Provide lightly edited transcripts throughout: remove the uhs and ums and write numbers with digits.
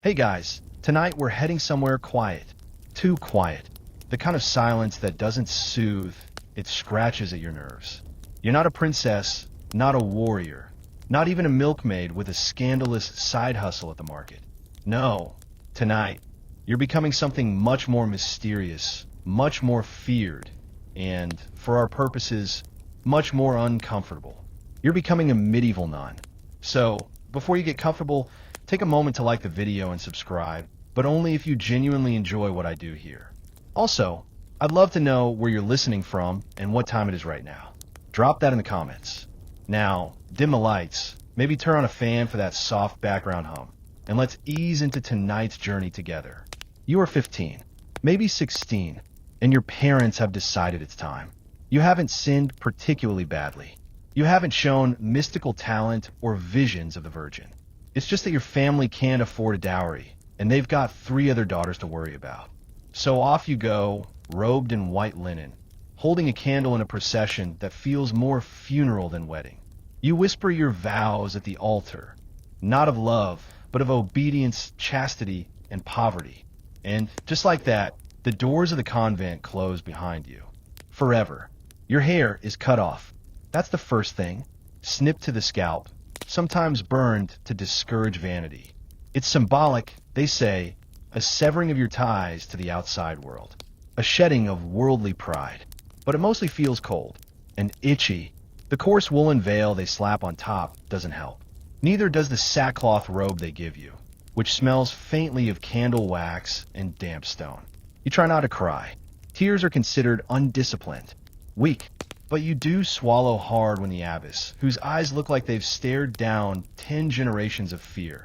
Hey guys, tonight we're heading somewhere quiet. Too quiet. The kind of silence that doesn't soothe, it scratches at your nerves. You're not a princess, not a warrior, not even a milkmaid with a scandalous side hustle at the market. No, tonight, you're becoming something much more mysterious, much more feared, and, for our purposes, much more uncomfortable. You're becoming a medieval nun. So, before you get comfortable, take a moment to like the video and subscribe, but only if you genuinely enjoy what I do here. Also, I'd love to know where you're listening from and what time it is right now. Drop that in the comments. Now, dim the lights, maybe turn on a fan for that soft background hum, and let's ease into tonight's journey together. You are 15, maybe 16, and your parents have decided it's time. You haven't sinned particularly badly. You haven't shown mystical talent or visions of the Virgin. It's just that your family can't afford a dowry, and they've got 3 other daughters to worry about. So off you go, robed in white linen, holding a candle in a procession that feels more funeral than wedding. You whisper your vows at the altar, not of love, but of obedience, chastity, and poverty. And just like that, the doors of the convent close behind you. Forever. Your hair is cut off. That's the first thing. Snipped to the scalp, sometimes burned to discourage vanity. It's symbolic, they say, a severing of your ties to the outside world, a shedding of worldly pride. But it mostly feels cold and itchy. The coarse woolen veil they slap on top doesn't help. Neither does the sackcloth robe they give you, which smells faintly of candle wax and damp stone. You try not to cry. Tears are considered undisciplined, weak. But you do swallow hard when the abbess, whose eyes look like they've stared down 10 generations of fear,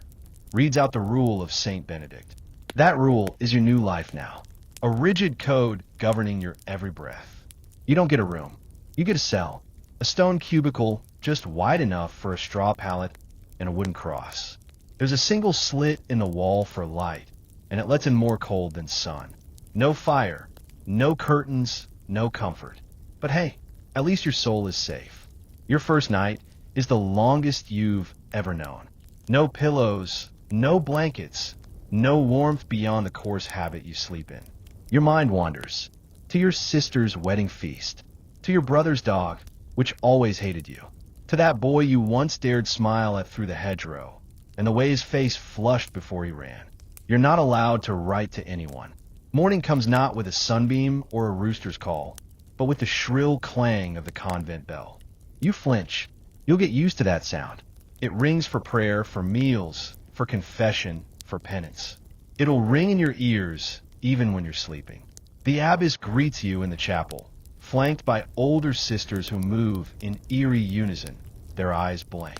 reads out the rule of Saint Benedict. That rule is your new life now, a rigid code governing your every breath. You don't get a room. You get a cell, a stone cubicle just wide enough for a straw pallet and a wooden cross. There's a single slit in the wall for light, and it lets in more cold than sun. No fire, no curtains, no comfort. But hey, at least your soul is safe. Your first night is the longest you've ever known. No pillows, no blankets, no warmth beyond the coarse habit you sleep in. Your mind wanders to your sister's wedding feast, to your brother's dog, which always hated you, to that boy you once dared smile at through the hedgerow, and the way his face flushed before he ran. You're not allowed to write to anyone. Morning comes not with a sunbeam or a rooster's call, but with the shrill clang of the convent bell. You flinch. You'll get used to that sound. It rings for prayer, for meals, for confession, for penance. It'll ring in your ears even when you're sleeping. The abbess greets you in the chapel, flanked by older sisters who move in eerie unison, their eyes blank.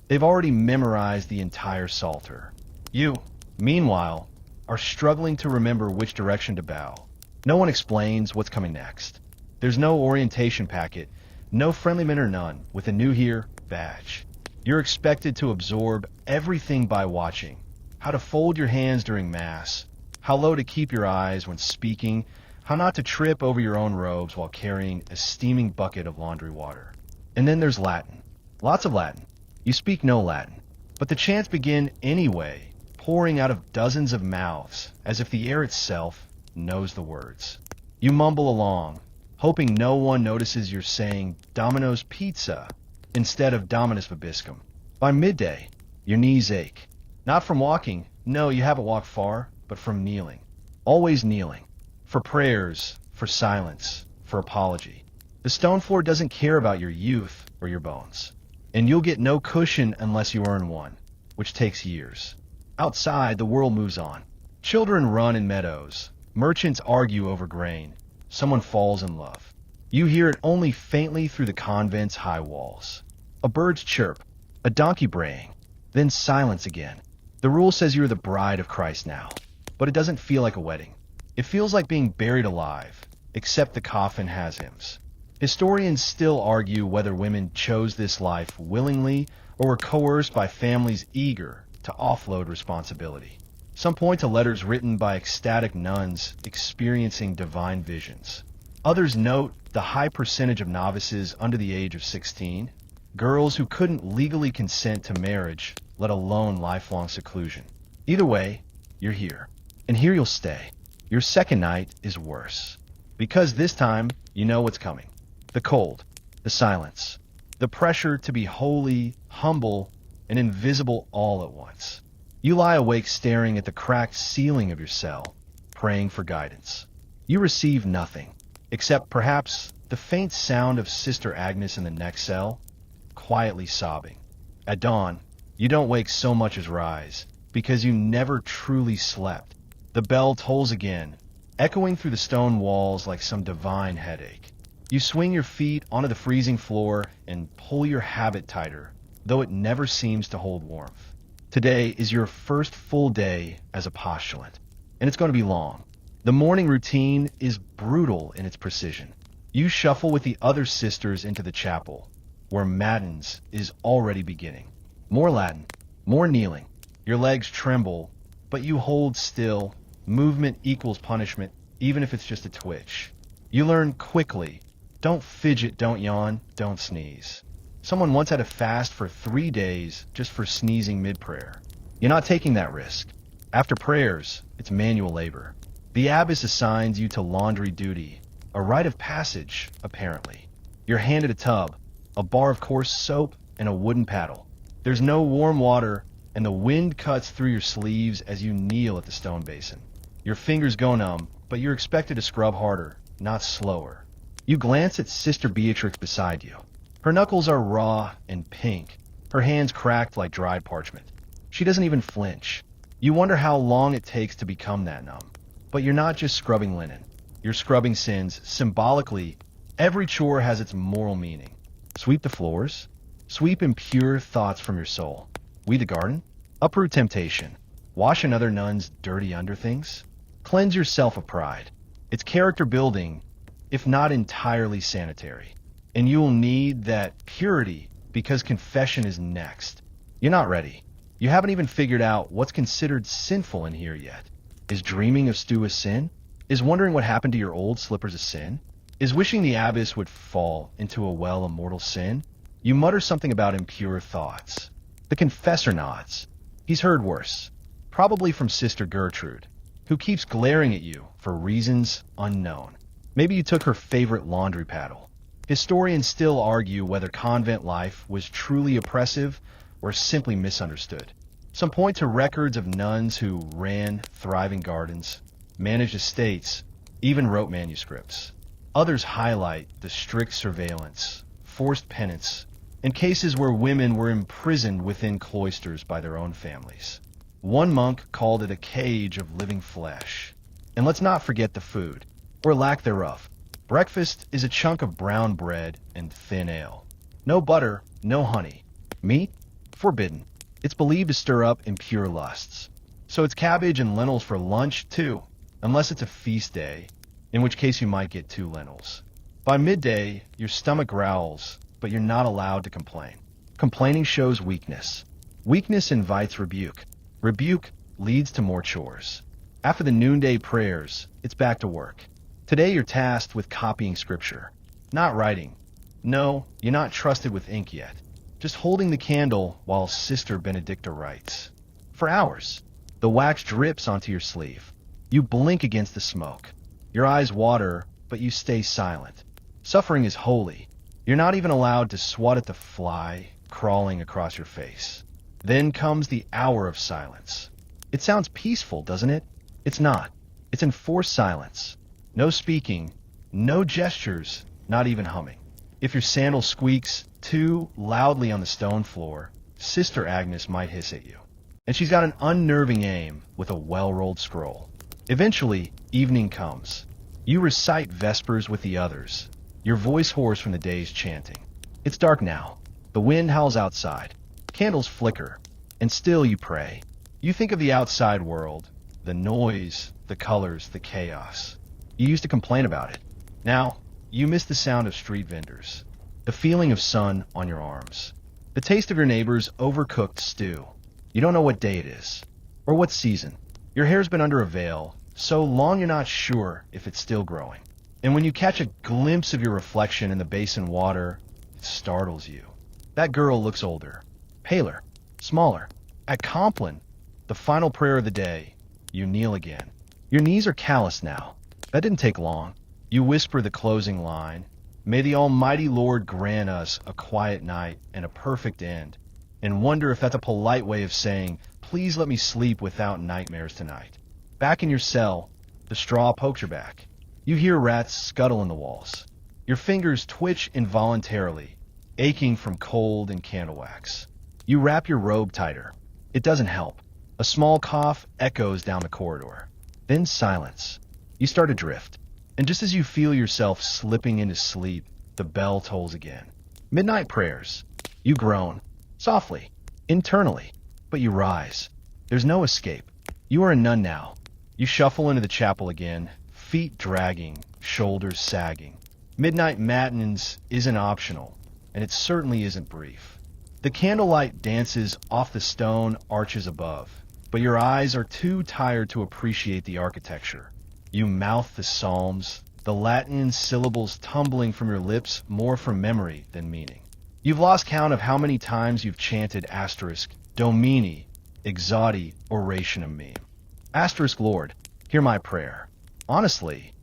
They've already memorized the entire psalter. You, meanwhile, are struggling to remember which direction to bow. No one explains what's coming next. There's no orientation packet, no friendly men or none, with a new here badge. You're expected to absorb everything by watching. How to fold your hands during Mass, how low to keep your eyes when speaking, how not to trip over your own robes while carrying a steaming bucket of laundry water. And then there's Latin. Lots of Latin. You speak no Latin. But the chants begin anyway, pouring out of dozens of mouths, as if the air itself knows the words. You mumble along, hoping no one notices you're saying Domino's Pizza instead of Dominus Vobiscum. By midday, your knees ache. Not from walking, no, you haven't walked far, but from kneeling. Always kneeling. For prayers, for silence, for apology. The stone floor doesn't care about your youth or your bones. And you'll get no cushion unless you earn one, which takes years. Outside, the world moves on. Children run in meadows. Merchants argue over grain. Someone falls in love. You hear it only faintly through the convent's high walls. A bird's chirp, a donkey braying, then silence again. The rule says you're the bride of Christ now, but it doesn't feel like a wedding. It feels like being buried alive, except the coffin has hymns. Historians still argue whether women chose this life willingly or were coerced by families eager to offload responsibility. Some point to letters written by ecstatic nuns experiencing divine visions. Others note the high percentage of novices under the age of 16, girls who couldn't legally consent to marriage, let alone lifelong seclusion. Either way, you're here. And here you'll stay. Your second night is worse. Because this time, you know what's coming. The cold, the silence, the pressure to be holy, humble, and invisible all at once. You lie awake staring at the cracked ceiling of your cell, praying for guidance. You receive nothing, except perhaps the faint sound of Sister Agnes in the next cell, quietly sobbing. At dawn, you don't wake so much as rise, because you never truly slept. The bell tolls again, echoing through the stone walls like some divine headache. You swing your feet onto the freezing floor and pull your habit tighter, though it never seems to hold warmth. Today is your first full day as a postulant, and it's going to be long. The morning routine is brutal in its precision. You shuffle with the other sisters into the chapel, where Matins is already beginning. More Latin, more kneeling. Your legs tremble, but you hold still. Movement equals punishment, even if it's just a twitch. You learn quickly. Don't fidget, don't yawn, don't sneeze. Someone once had to fast for 3 days just for sneezing mid-prayer. You're not taking that risk. After prayers, it's manual labor. The abbess assigns you to laundry duty, a rite of passage, apparently. You're handed a tub, a bar of coarse soap, and a wooden paddle. There's no warm water, and the wind cuts through your sleeves as you kneel at the stone basin. Your fingers go numb, but you're expected to scrub harder, not slower. You glance at Sister Beatrix beside you. Her knuckles are raw and pink, her hands cracked like dried parchment. She doesn't even flinch. You wonder how long it takes to become that numb. But you're not just scrubbing linen. You're scrubbing sins. Symbolically, every chore has its moral meaning. Sweep the floors. Sweep impure thoughts from your soul. Weed the garden. Uproot temptation. Wash another nun's dirty underthings. Cleanse yourself of pride. It's character building, if not entirely sanitary. And you'll need that purity because confession is next. You're not ready. You haven't even figured out what's considered sinful in here yet. Is dreaming of stew a sin? Is wondering what happened to your old slippers a sin? Is wishing the abbess would fall into a well of mortal sin? You mutter something about impure thoughts. The confessor nods. He's heard worse. Probably from Sister Gertrude, who keeps glaring at you for reasons unknown. Maybe you took her favorite laundry paddle. Historians still argue whether convent life was truly oppressive or simply misunderstood. Some point to records of nuns who ran thriving gardens, managed estates, even wrote manuscripts. Others highlight the strict surveillance, forced penance, and cases where women were imprisoned within cloisters by their own families. One monk called it a cage of living flesh. And let's not forget the food, or lack thereof. Breakfast is a chunk of brown bread and thin ale. No butter, no honey. Meat? Forbidden. It's believed to stir up impure lusts. So it's cabbage and lentils for lunch, too, unless it's a feast day, in which case you might get 2 lentils. By midday, your stomach growls, but you're not allowed to complain. Complaining shows weakness. Weakness invites rebuke. Rebuke leads to more chores. After the noonday prayers, it's back to work. Today you're tasked with copying scripture, not writing. No, you're not trusted with ink yet. Just holding the candle while Sister Benedicta writes. For hours, the wax drips onto your sleeve. You blink against the smoke. Your eyes water, but you stay silent. Suffering is holy. You're not even allowed to swat at the fly crawling across your face. Then comes the hour of silence. It sounds peaceful, doesn't it? It's not. It's enforced silence. No speaking, no gestures, not even humming. If your sandal squeaks too loudly on the stone floor, Sister Agnes might hiss at you. And she's got an unnerving aim with a well-rolled scroll. Eventually, evening comes. You recite Vespers with the others, your voice hoarse from the day's chanting. It's dark now. The wind howls outside. Candles flicker, and still you pray. You think of the outside world, the noise, the colors, the chaos. You used to complain about it. Now, you miss the sound of street vendors, the feeling of sun on your arms, the taste of your neighbor's overcooked stew. You don't know what day it is, or what season. Your hair's been under a veil, so long you're not sure if it's still growing. And when you catch a glimpse of your reflection in the basin water, it startles you. That girl looks older, paler, smaller. At Compline, the final prayer of the day, You kneel again. Your knees are calloused now. That didn't take long. You whisper the closing line. May the Almighty Lord grant us a quiet night and a perfect end, and wonder if that's a polite way of saying, please let me sleep without nightmares tonight. Back in your cell, the straw pokes your back. You hear rats scuttle in the walls. Your fingers twitch involuntarily, aching from cold and candle wax. You wrap your robe tighter. It doesn't help. A small cough echoes down the corridor. Then silence. You start to drift. And just as you feel yourself slipping into sleep, the bell tolls again. Midnight prayers. You groan. Softly. Internally. But you rise. There's no escape. You are a nun now. You shuffle into the chapel again, feet dragging, shoulders sagging. Midnight matins isn't optional, and it certainly isn't brief. The candlelight dances off the stone arches above, but your eyes are too tired to appreciate the architecture. You mouth the psalms, the Latin syllables tumbling from your lips more from memory than meaning. You've lost count of how many times you've chanted asterisk, Domini, exaudi orationem meum. Asterisk Lord, hear my prayer. Honestly,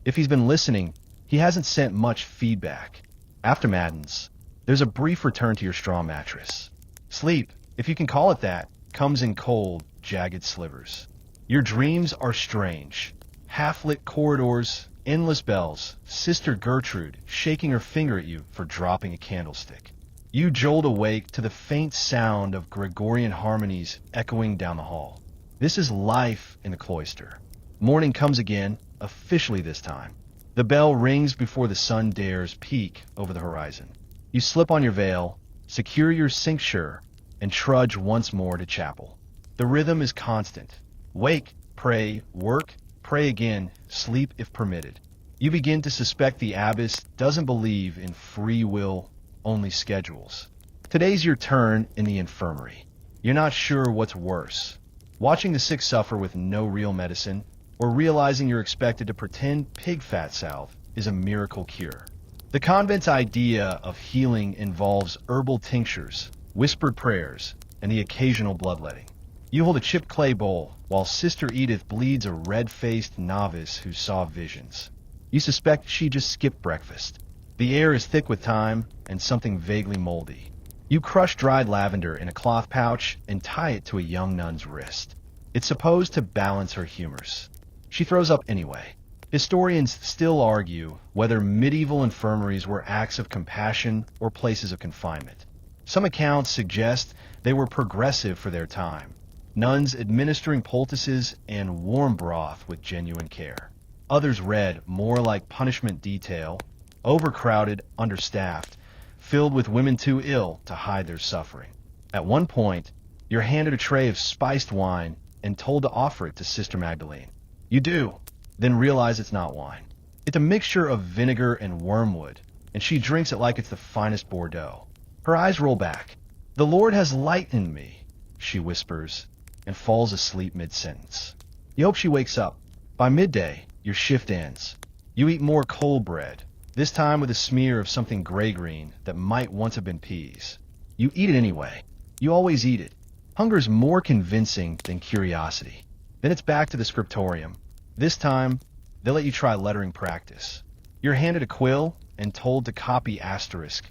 if he's been listening, he hasn't sent much feedback. After matins, there's a brief return to your straw mattress. Sleep, if you can call it that, comes in cold, jagged slivers. Your dreams are strange. Half-lit corridors, endless bells, Sister Gertrude shaking her finger at you for dropping a candlestick. You jolt awake to the faint sound of Gregorian harmonies echoing down the hall. This is life in the cloister. Morning comes again, officially this time. The bell rings before the sun dares peek over the horizon. You slip on your veil, secure your cincture, and trudge once more to chapel. The rhythm is constant. Wake, pray, work, pray again, sleep if permitted. You begin to suspect the abbess doesn't believe in free will, only schedules. Today's your turn in the infirmary. You're not sure what's worse, watching the sick suffer with no real medicine, or realizing you're expected to pretend pig fat salve is a miracle cure. The convent's idea of healing involves herbal tinctures, whispered prayers, and the occasional bloodletting. You hold a chipped clay bowl, while Sister Edith bleeds a red-faced novice who saw visions. You suspect she just skipped breakfast. The air is thick with thyme and something vaguely moldy. You crush dried lavender in a cloth pouch and tie it to a young nun's wrist. It's supposed to balance her humors. She throws up anyway. Historians still argue whether medieval infirmaries were acts of compassion or places of confinement. Some accounts suggest they were progressive for their time, nuns administering poultices and warm broth with genuine care. Others read more like punishment detail, overcrowded, understaffed, filled with women too ill to hide their suffering. At one point, you're handed a tray of spiced wine and told to offer it to Sister Magdalene. You do, then realize it's not wine. It's a mixture of vinegar and wormwood, and she drinks it like it's the finest Bordeaux. Her eyes roll back. The Lord has lightened me, she whispers, and falls asleep mid-sentence. You hope she wakes up. By midday, your shift ends. You eat more cold bread, this time with a smear of something gray-green that might once have been peas. You eat it anyway. You always eat it. Hunger's more convincing than curiosity. Then it's back to the scriptorium. This time, they'll let you try lettering practice. You're handed a quill and told to copy asterisk,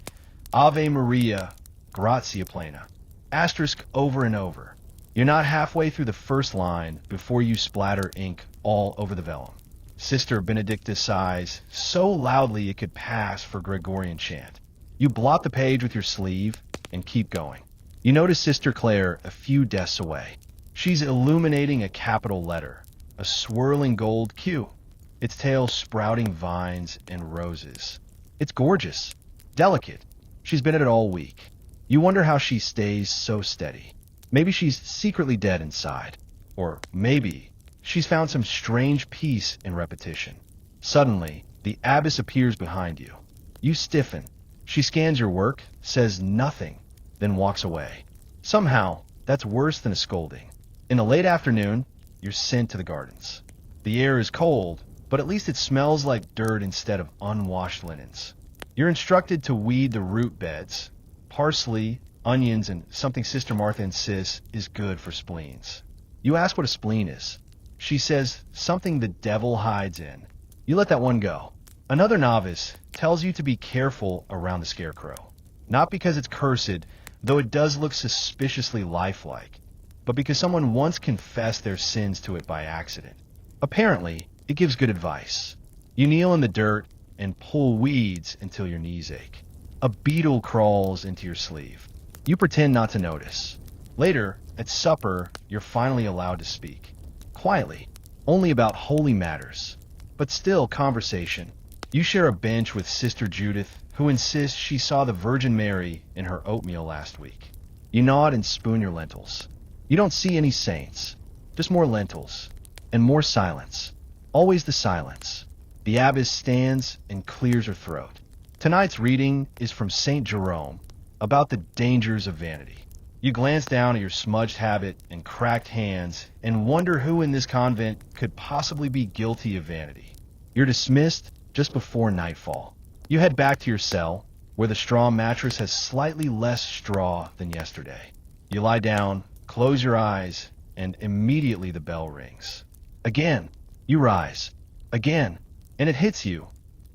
Ave Maria, gratia plena. Asterisk over and over. You're not halfway through the first line before you splatter ink all over the vellum. Sister Benedicta sighs so loudly it could pass for Gregorian chant. You blot the page with your sleeve and keep going. You notice Sister Clare a few desks away. She's illuminating a capital letter, a swirling gold Q, its tail sprouting vines and roses. It's gorgeous, delicate. She's been at it all week. You wonder how she stays so steady. Maybe she's secretly dead inside. Or maybe she's found some strange peace in repetition. Suddenly, the abbess appears behind you. You stiffen. She scans your work, says nothing, then walks away. Somehow, that's worse than a scolding. In the late afternoon, you're sent to the gardens. The air is cold, but at least it smells like dirt instead of unwashed linens. You're instructed to weed the root beds. Parsley, onions, and something Sister Martha insists is good for spleens. You ask what a spleen is. She says something the devil hides in. You let that one go. Another novice tells you to be careful around the scarecrow. Not because it's cursed, though it does look suspiciously lifelike, but because someone once confessed their sins to it by accident. Apparently, it gives good advice. You kneel in the dirt and pull weeds until your knees ache. A beetle crawls into your sleeve. You pretend not to notice. Later, at supper, you're finally allowed to speak. Quietly, only about holy matters, but still conversation. You share a bench with Sister Judith, who insists she saw the Virgin Mary in her oatmeal last week. You nod and spoon your lentils. You don't see any saints, just more lentils, and more silence. Always the silence. The abbess stands and clears her throat. Tonight's reading is from St. Jerome, about the dangers of vanity. You glance down at your smudged habit and cracked hands and wonder who in this convent could possibly be guilty of vanity. You're dismissed just before nightfall. You head back to your cell, where the straw mattress has slightly less straw than yesterday. You lie down, close your eyes, and immediately the bell rings. Again, you rise. Again, and it hits you.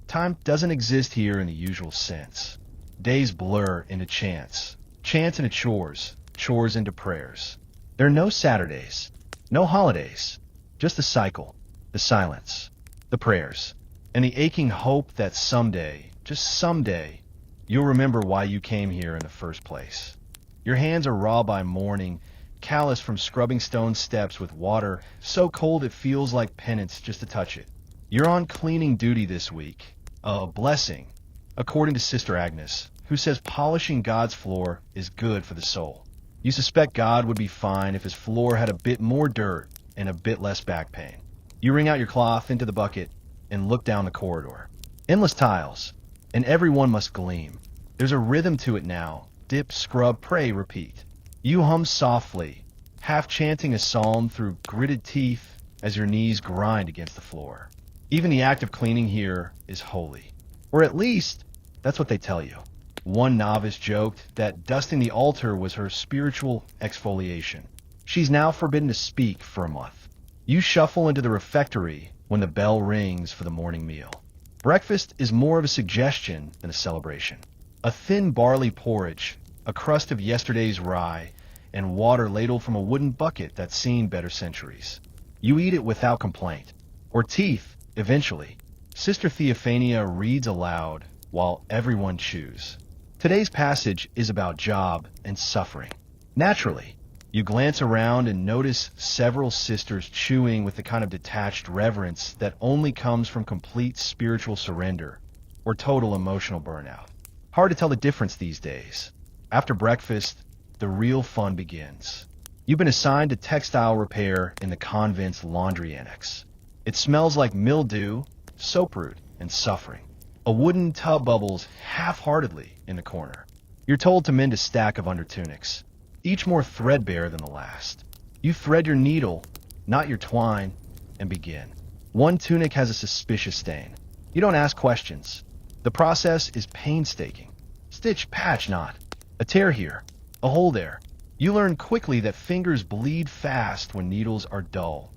Time doesn't exist here in the usual sense. Days blur into chance. Chance into chores, chores into prayers. There are no Saturdays, no holidays, just the cycle, the silence, the prayers, and the aching hope that someday, just someday, you'll remember why you came here in the first place. Your hands are raw by morning, calloused from scrubbing stone steps with water so cold it feels like penance just to touch it. You're on cleaning duty this week, a blessing, according to Sister Agnes, who says polishing God's floor is good for the soul. You suspect God would be fine if his floor had a bit more dirt and a bit less back pain. You wring out your cloth into the bucket and look down the corridor. Endless tiles, and every one must gleam. There's a rhythm to it now. Dip, scrub, pray, repeat. You hum softly, half chanting a psalm through gritted teeth as your knees grind against the floor. Even the act of cleaning here is holy. Or at least, that's what they tell you. One novice joked that dusting the altar was her spiritual exfoliation. She's now forbidden to speak for a month. You shuffle into the refectory when the bell rings for the morning meal. Breakfast is more of a suggestion than a celebration. A thin barley porridge, a crust of yesterday's rye, and water ladled from a wooden bucket that's seen better centuries. You eat it without complaint, or teeth, eventually. Sister Theophania reads aloud while everyone chews. Today's passage is about job and suffering. Naturally, you glance around and notice several sisters chewing with the kind of detached reverence that only comes from complete spiritual surrender or total emotional burnout. Hard to tell the difference these days. After breakfast, the real fun begins. You've been assigned to textile repair in the convent's laundry annex. It smells like mildew, soap root, and suffering. A wooden tub bubbles half-heartedly in the corner. You're told to mend a stack of undertunics, each more threadbare than the last. You thread your needle, not your twine, and begin. One tunic has a suspicious stain. You don't ask questions. The process is painstaking. Stitch, patch, knot. A tear here, a hole there. You learn quickly that fingers bleed fast when needles are dull,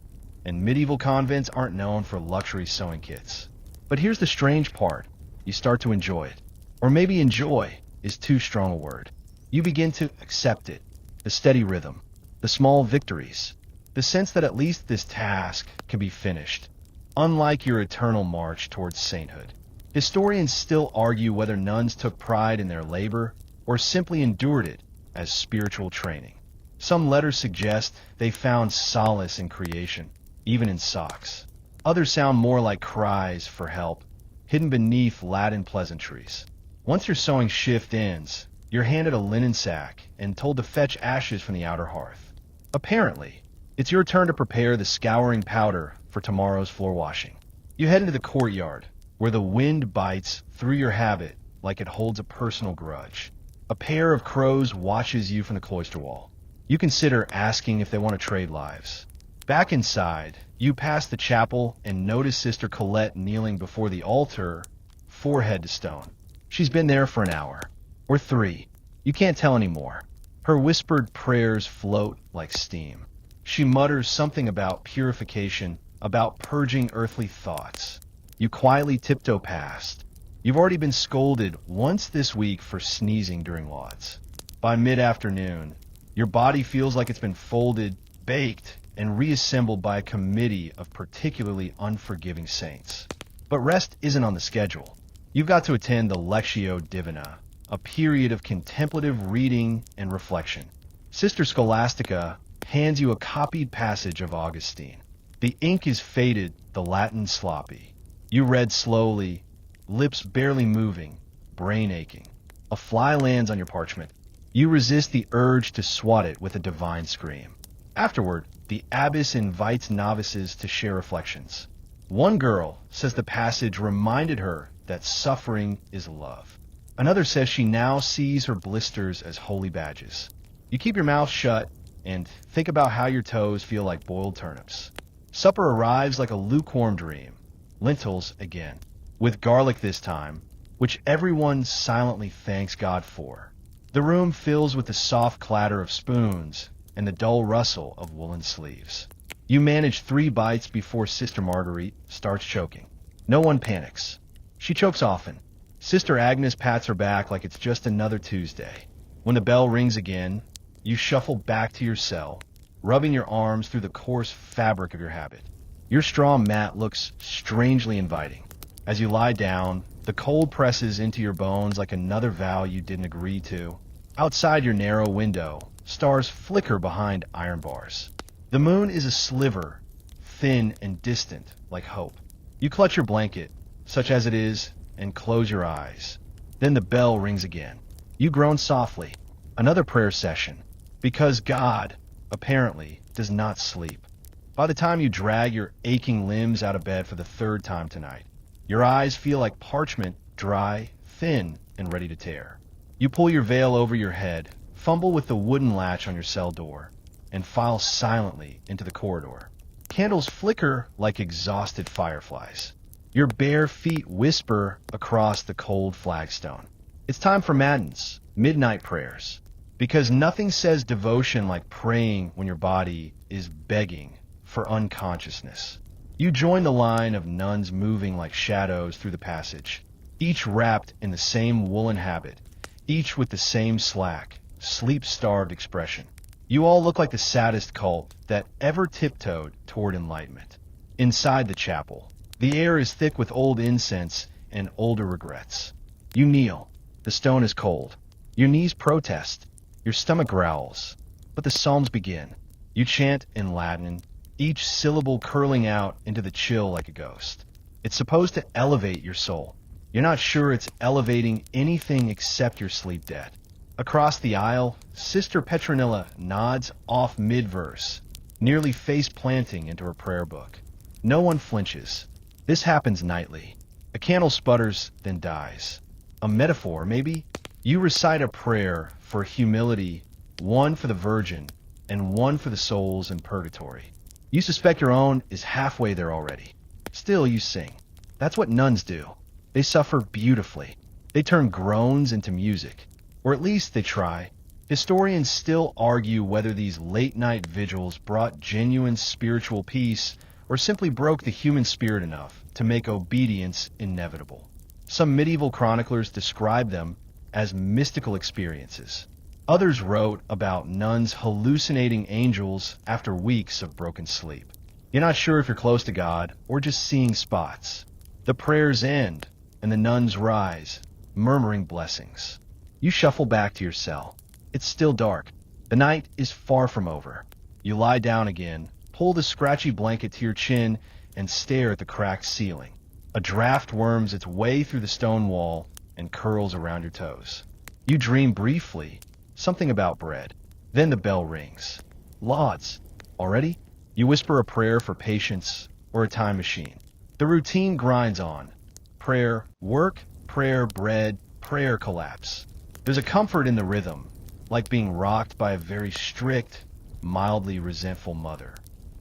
and medieval convents aren't known for luxury sewing kits. But here's the strange part. You start to enjoy it. Or maybe enjoy is too strong a word. You begin to accept it. The steady rhythm, the small victories, the sense that at least this task can be finished, unlike your eternal march towards sainthood. Historians still argue whether nuns took pride in their labor or simply endured it as spiritual training. Some letters suggest they found solace in creation, even in socks. Others sound more like cries for help, hidden beneath Latin pleasantries. Once your sewing shift ends, you're handed a linen sack and told to fetch ashes from the outer hearth. Apparently, it's your turn to prepare the scouring powder for tomorrow's floor washing. You head into the courtyard, where the wind bites through your habit like it holds a personal grudge. A pair of crows watches you from the cloister wall. You consider asking if they want to trade lives. Back inside, you pass the chapel and notice Sister Colette kneeling before the altar, forehead to stone. She's been there for an hour, or 3. You can't tell anymore. Her whispered prayers float like steam. She mutters something about purification, about purging earthly thoughts. You quietly tiptoe past. You've already been scolded once this week for sneezing during lauds. By mid-afternoon, your body feels like it's been folded, baked, and reassembled by a committee of particularly unforgiving saints. But rest isn't on the schedule. You've got to attend the Lectio Divina, a period of contemplative reading and reflection. Sister Scholastica hands you a copied passage of Augustine. The ink is faded, the Latin sloppy. You read slowly, lips barely moving, brain aching. A fly lands on your parchment. You resist the urge to swat it with a divine scream. Afterward, the abbess invites novices to share reflections. One girl says the passage reminded her that suffering is love. Another says she now sees her blisters as holy badges. You keep your mouth shut and think about how your toes feel like boiled turnips. Supper arrives like a lukewarm dream. Lentils again, with garlic this time, which everyone silently thanks God for. The room fills with the soft clatter of spoons and the dull rustle of woolen sleeves. You manage 3 bites before Sister Marguerite starts choking. No one panics. She chokes often. Sister Agnes pats her back like it's just another Tuesday. When the bell rings again, you shuffle back to your cell, rubbing your arms through the coarse fabric of your habit. Your straw mat looks strangely inviting. As you lie down, the cold presses into your bones like another vow you didn't agree to. Outside your narrow window, stars flicker behind iron bars. The moon is a sliver, thin and distant like hope. You clutch your blanket, such as it is, and close your eyes. Then the bell rings again. You groan softly. Another prayer session. Because God, apparently, does not sleep. By the time you drag your aching limbs out of bed for the 3rd time tonight, your eyes feel like parchment, dry, thin, and ready to tear. You pull your veil over your head, fumble with the wooden latch on your cell door, and file silently into the corridor. Candles flicker like exhausted fireflies. Your bare feet whisper across the cold flagstone. It's time for matins, midnight prayers, because nothing says devotion like praying when your body is begging for unconsciousness. You join the line of nuns moving like shadows through the passage, each wrapped in the same woolen habit, each with the same slack, sleep-starved expression. You all look like the saddest cult that ever tiptoed toward enlightenment. Inside the chapel, the air is thick with old incense and older regrets. You kneel. The stone is cold. Your knees protest. Your stomach growls. But the psalms begin. You chant in Latin, each syllable curling out into the chill like a ghost. It's supposed to elevate your soul. You're not sure it's elevating anything except your sleep debt. Across the aisle, Sister Petronilla nods off mid-verse, nearly face-planting into her prayer book. No one flinches. This happens nightly. A candle sputters, then dies. A metaphor, maybe? You recite a prayer for humility, one for the Virgin, and one for the souls in purgatory. You suspect your own is halfway there already. Still, you sing. That's what nuns do. They suffer beautifully. They turn groans into music. Or at least they try. Historians still argue whether these late-night vigils brought genuine spiritual peace or simply broke the human spirit enough to make obedience inevitable. Some medieval chroniclers describe them as mystical experiences. Others wrote about nuns hallucinating angels after weeks of broken sleep. You're not sure if you're close to God or just seeing spots. The prayers end, and the nuns rise, murmuring blessings. You shuffle back to your cell. It's still dark. The night is far from over. You lie down again, pull the scratchy blanket to your chin, and stare at the cracked ceiling. A draft worms its way through the stone wall and curls around your toes. You dream briefly, something about bread. Then the bell rings. Lauds. Already? You whisper a prayer for patience or a time machine. The routine grinds on. Prayer, work, prayer, bread, prayer, collapse. There's a comfort in the rhythm, like being rocked by a very strict, mildly resentful mother.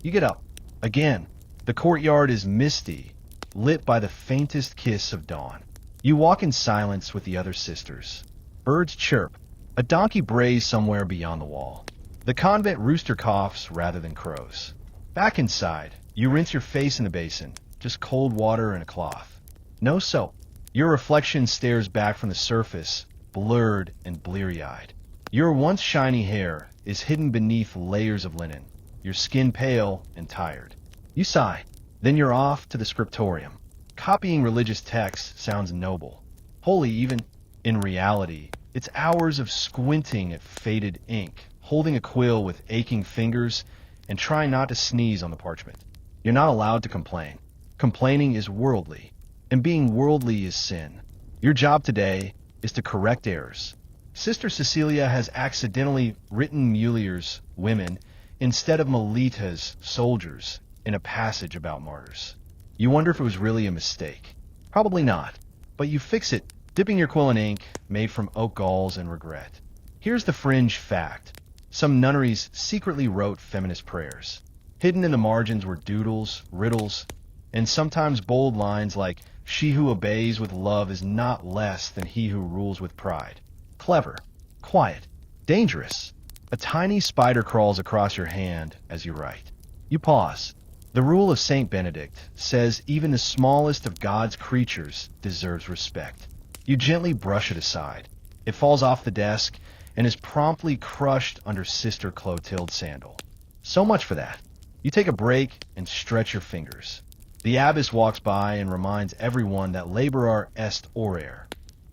You get up. Again. The courtyard is misty, lit by the faintest kiss of dawn. You walk in silence with the other sisters. Birds chirp. A donkey brays somewhere beyond the wall. The convent rooster coughs rather than crows. Back inside, you rinse your face in the basin, just cold water and a cloth. No soap. Your reflection stares back from the surface, blurred and bleary-eyed. Your once shiny hair is hidden beneath layers of linen, your skin pale and tired. You sigh. Then you're off to the scriptorium. Copying religious texts sounds noble, holy even. In reality, it's hours of squinting at faded ink, holding a quill with aching fingers, and trying not to sneeze on the parchment. You're not allowed to complain. Complaining is worldly, and being worldly is sin. Your job today is to correct errors. Sister Cecilia has accidentally written Mulier's women instead of Melita's soldiers in a passage about martyrs. You wonder if it was really a mistake. Probably not, but you fix it, dipping your quill in ink made from oak galls and regret. Here's the fringe fact. Some nunneries secretly wrote feminist prayers. Hidden in the margins were doodles, riddles, and sometimes bold lines like, "She who obeys with love is not less than he who rules with pride." Clever, quiet, dangerous. A tiny spider crawls across your hand as you write. You pause. The rule of Saint Benedict says even the smallest of God's creatures deserves respect. You gently brush it aside. It falls off the desk and is promptly crushed under Sister Clotilde's sandal. So much for that. You take a break and stretch your fingers. The abbess walks by and reminds everyone that laborar est orare.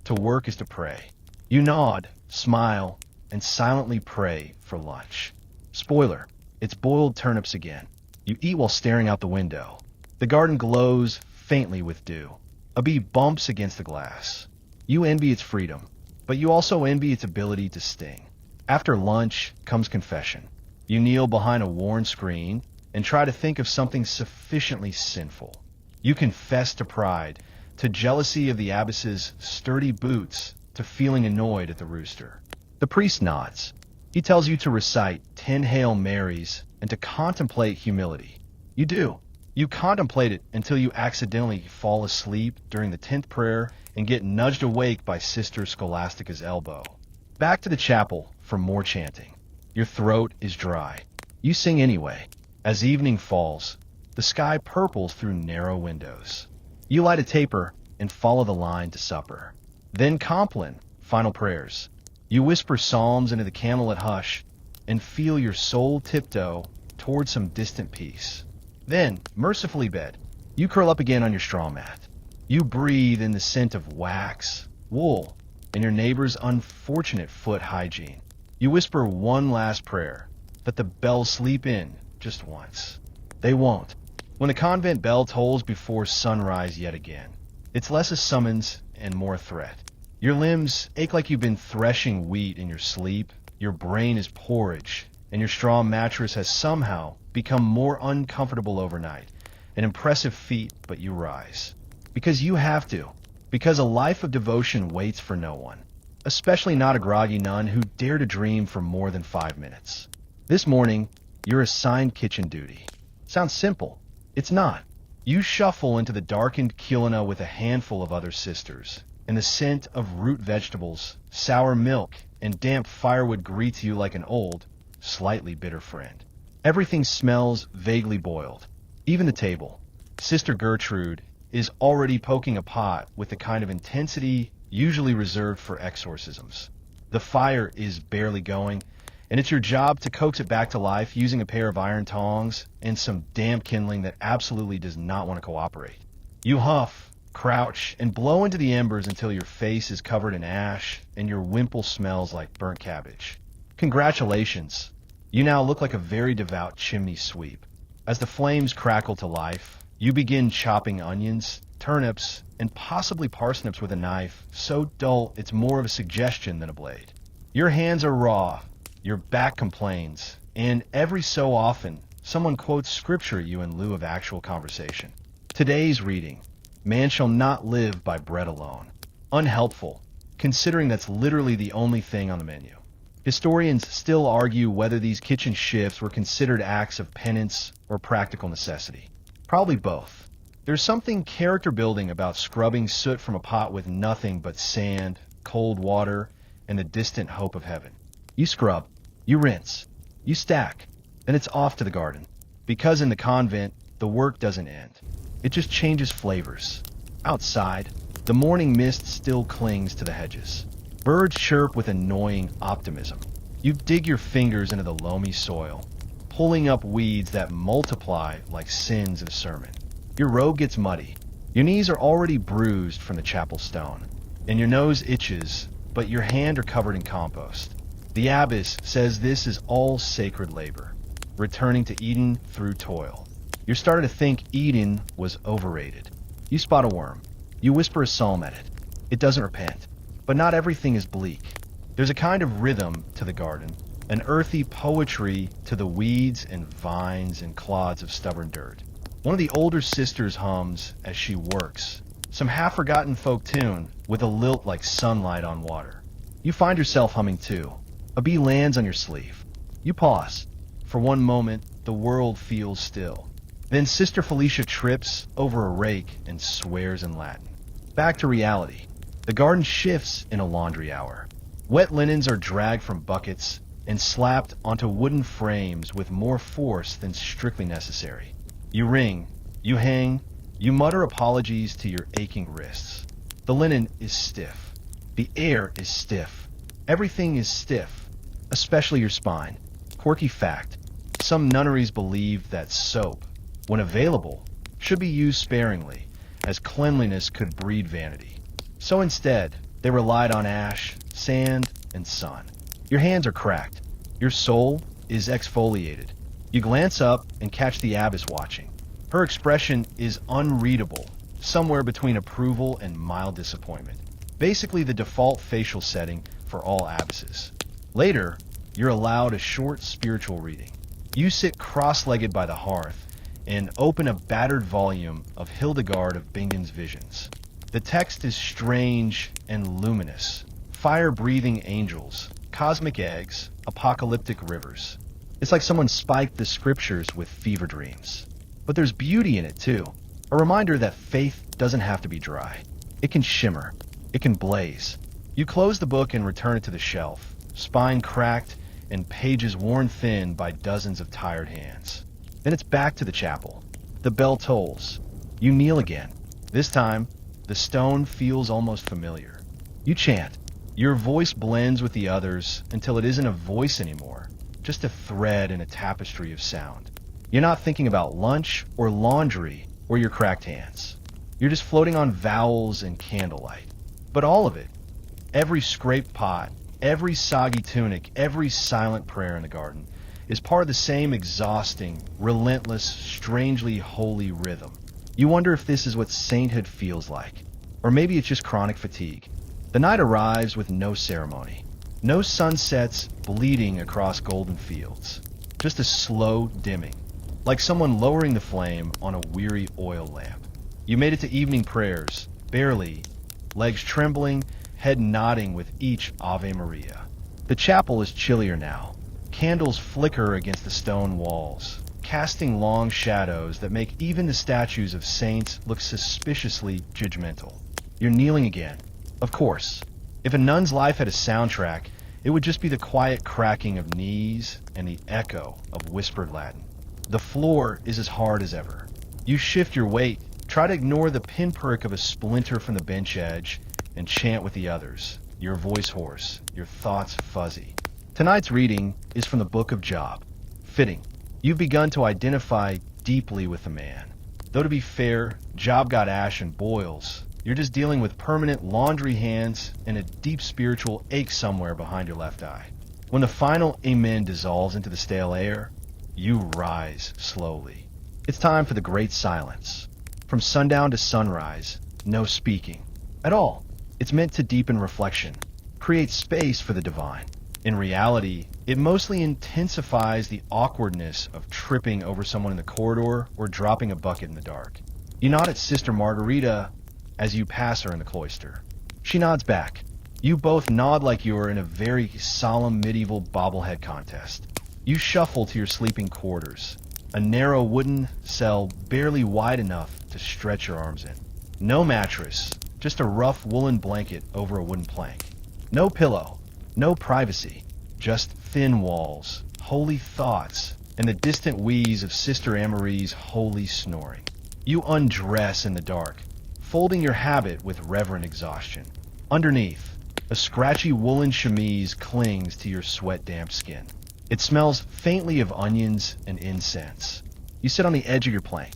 To work is to pray. You nod, smile, and silently pray for lunch. Spoiler, it's boiled turnips again. You eat while staring out the window. The garden glows faintly with dew. A bee bumps against the glass. You envy its freedom, but you also envy its ability to sting. After lunch comes confession. You kneel behind a worn screen and try to think of something sufficiently sinful. You confess to pride, to jealousy of the abbess's sturdy boots, to feeling annoyed at the rooster. The priest nods. He tells you to recite 10 Hail Marys and to contemplate humility. You do. You contemplate it until you accidentally fall asleep during the 10th prayer and get nudged awake by Sister Scholastica's elbow. Back to the chapel for more chanting. Your throat is dry. You sing anyway. As evening falls, the sky purples through narrow windows. You light a taper and follow the line to supper. Then Compline, final prayers. You whisper psalms into the candlelit hush and feel your soul tiptoe toward some distant peace. Then, mercifully bed, you curl up again on your straw mat. You breathe in the scent of wax, wool, and your neighbor's unfortunate foot hygiene. You whisper one last prayer, that the bells sleep in just once. They won't. When the convent bell tolls before sunrise yet again, it's less a summons and more a threat. Your limbs ache like you've been threshing wheat in your sleep, your brain is porridge, and your straw mattress has somehow become more uncomfortable overnight. An impressive feat, but you rise. Because you have to. Because a life of devotion waits for no one. Especially not a groggy nun who dare to dream for more than 5 minutes. This morning, you're assigned kitchen duty. Sounds simple. It's not. You shuffle into the darkened culina with a handful of other sisters, and the scent of root vegetables, sour milk, and damp firewood greets you like an old, slightly bitter friend. Everything smells vaguely boiled. Even the table. Sister Gertrude is already poking a pot with the kind of intensity usually reserved for exorcisms. The fire is barely going, and it's your job to coax it back to life using a pair of iron tongs and some damp kindling that absolutely does not want to cooperate. You huff, crouch, and blow into the embers until your face is covered in ash and your wimple smells like burnt cabbage. Congratulations. You now look like a very devout chimney sweep. As the flames crackle to life, you begin chopping onions, turnips, and possibly parsnips with a knife so dull it's more of a suggestion than a blade. Your hands are raw, your back complains, and every so often, someone quotes scripture at you in lieu of actual conversation. Today's reading, "Man shall not live by bread alone." Unhelpful, considering that's literally the only thing on the menu. Historians still argue whether these kitchen shifts were considered acts of penance or practical necessity. Probably both. There's something character building about scrubbing soot from a pot with nothing but sand, cold water, and the distant hope of heaven. You scrub, you rinse, You stack, then it's off to the garden. Because in the convent, the work doesn't end. It just changes flavors. Outside, the morning mist still clings to the hedges. Birds chirp with annoying optimism. You dig your fingers into the loamy soil, pulling up weeds that multiply like sins in a sermon. Your robe gets muddy. Your knees are already bruised from the chapel stone, and your nose itches, but your hands are covered in compost. The abbess says this is all sacred labor, returning to Eden through toil. You're starting to think Eden was overrated. You spot a worm. You whisper a psalm at it. It doesn't repent. But not everything is bleak. There's a kind of rhythm to the garden, an earthy poetry to the weeds and vines and clods of stubborn dirt. One of the older sisters hums as she works, some half-forgotten folk tune with a lilt like sunlight on water. You find yourself humming too. A bee lands on your sleeve. You pause. For one moment, the world feels still. Then Sister Felicia trips over a rake and swears in Latin. Back to reality. The garden shifts in a laundry hour. Wet linens are dragged from buckets and slapped onto wooden frames with more force than strictly necessary. You ring, you hang, you mutter apologies to your aching wrists. The linen is stiff. The air is stiff. Everything is stiff, especially your spine. Quirky fact: some nunneries believe that soap, when available, should be used sparingly, as cleanliness could breed vanity. So instead, they relied on ash, sand, and sun. Your hands are cracked. Your soul is exfoliated. You glance up and catch the abbess watching. Her expression is unreadable, somewhere between approval and mild disappointment. Basically the default facial setting for all abbesses. Later, you're allowed a short spiritual reading. You sit cross-legged by the hearth and open a battered volume of Hildegard of Bingen's Visions. The text is strange and luminous. Fire-breathing angels, cosmic eggs, apocalyptic rivers. It's like someone spiked the scriptures with fever dreams. But there's beauty in it too. A reminder that faith doesn't have to be dry. It can shimmer. It can blaze. You close the book and return it to the shelf, spine cracked and pages worn thin by dozens of tired hands. Then it's back to the chapel. The bell tolls. You kneel again. This time, the stone feels almost familiar. You chant. Your voice blends with the others until it isn't a voice anymore, just a thread in a tapestry of sound. You're not thinking about lunch or laundry or your cracked hands. You're just floating on vowels and candlelight. But all of it, every scraped pot, every soggy tunic, every silent prayer in the garden, is part of the same exhausting, relentless, strangely holy rhythm. You wonder if this is what sainthood feels like, or maybe it's just chronic fatigue. The night arrives with no ceremony, no sunsets bleeding across golden fields, just a slow dimming, like someone lowering the flame on a weary oil lamp. You made it to evening prayers, barely, legs trembling, head nodding with each Ave Maria. The chapel is chillier now. Candles flicker against the stone walls, casting long shadows that make even the statues of saints look suspiciously judgmental. You're kneeling again. Of course. If a nun's life had a soundtrack, it would just be the quiet cracking of knees and the echo of whispered Latin. The floor is as hard as ever. You shift your weight, try to ignore the pinprick of a splinter from the bench edge, and chant with the others, your voice hoarse, your thoughts fuzzy. Tonight's reading is from the book of Job. Fitting. You've begun to identify deeply with the man. Though to be fair, Job got ash and boils. You're just dealing with permanent laundry hands and a deep spiritual ache somewhere behind your left eye. When the final amen dissolves into the stale air, you rise slowly. It's time for the great silence. From sundown to sunrise, no speaking at all. It's meant to deepen reflection, create space for the divine. In reality, it mostly intensifies the awkwardness of tripping over someone in the corridor or dropping a bucket in the dark. You nod at Sister Margarita as you pass her in the cloister. She nods back. You both nod like you are in a very solemn medieval bobblehead contest. You shuffle to your sleeping quarters, a narrow wooden cell barely wide enough to stretch your arms in. No mattress, just a rough woolen blanket over a wooden plank. No pillow, no privacy, just thin walls, holy thoughts, and the distant wheeze of Sister Amarie's holy snoring. You undress in the dark, folding your habit with reverent exhaustion. Underneath, a scratchy woolen chemise clings to your sweat-damp skin. It smells faintly of onions and incense. You sit on the edge of your plank.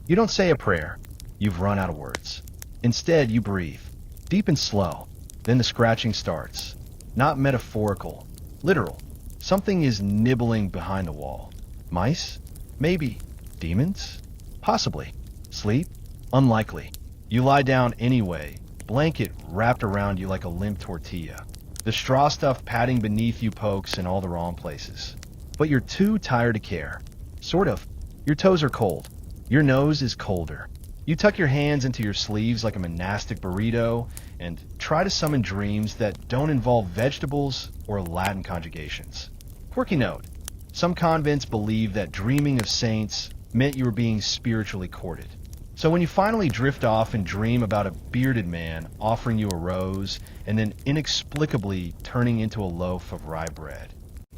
You don't say a prayer. You've run out of words. Instead, you breathe, deep and slow. Then the scratching starts. Not metaphorical, literal. Something is nibbling behind the wall. Mice? Maybe. Demons? Possibly. Sleep? Unlikely. You lie down anyway, blanket wrapped around you like a limp tortilla. The straw-stuffed padding beneath you pokes in all the wrong places. But you're too tired to care. Sort of. Your toes are cold. Your nose is colder. You tuck your hands into your sleeves like a monastic burrito and try to summon dreams that don't involve vegetables or Latin conjugations. Quirky note. Some convents believe that dreaming of saints meant you were being spiritually courted. So when you finally drift off and dream about a bearded man offering you a rose and then inexplicably turning into a loaf of rye bread,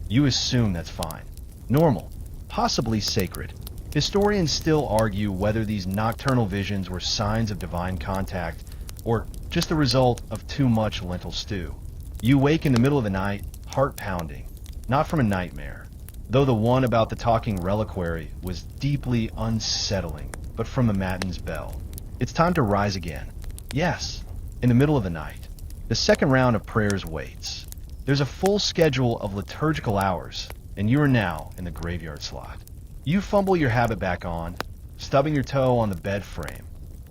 you assume that's fine. Normal. Possibly sacred. Historians still argue whether these nocturnal visions were signs of divine contact or just the result of too much lentil stew. You wake in the middle of the night, heart pounding, not from a nightmare, though the one about the talking reliquary was deeply unsettling, but from a matins bell. It's time to rise again. Yes, in the middle of the night. The second round of prayers waits. There's a full schedule of liturgical hours, and you are now in the graveyard slot. You fumble your habit back on, stubbing your toe on the bed frame,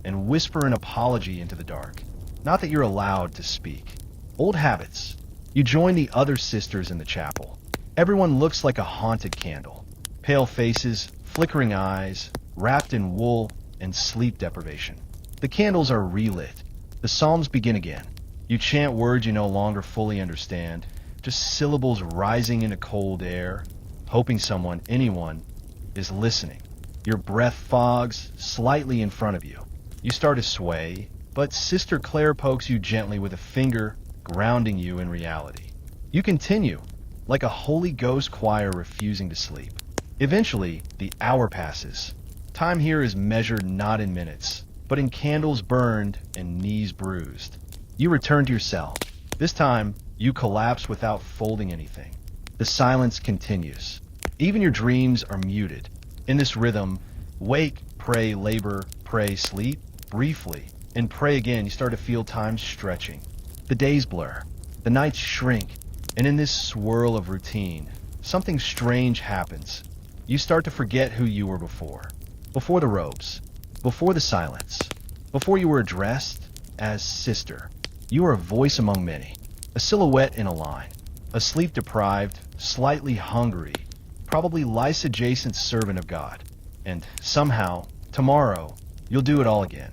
and whisper an apology into the dark. Not that you're allowed to speak. Old habits. You join the other sisters in the chapel. Everyone looks like a haunted candle. Pale faces, flickering eyes, wrapped in wool and sleep deprivation. The candles are relit. The psalms begin again. You chant words you no longer fully understand, just syllables rising into cold air, hoping someone, anyone, is listening. Your breath fogs slightly in front of you. You start to sway, but Sister Claire pokes you gently with a finger, grounding you in reality. You continue, like a Holy Ghost choir refusing to sleep. Eventually, the hour passes. Time here is measured not in minutes, but in candles burned and knees bruised. You return to your cell. This time, you collapse without folding anything. The silence continues. Even your dreams are muted. In this rhythm, wake, pray, labor, pray, sleep, briefly, and pray again. You start to feel time stretching. The days blur. The nights shrink. And in this swirl of routine, something strange happens. You start to forget who you were before. Before the robes. Before the silence. Before you were addressed as sister. You are a voice among many. A silhouette in a line. A sleep-deprived, slightly hungry, probably lice-adjacent servant of God. And somehow, tomorrow, you'll do it all again.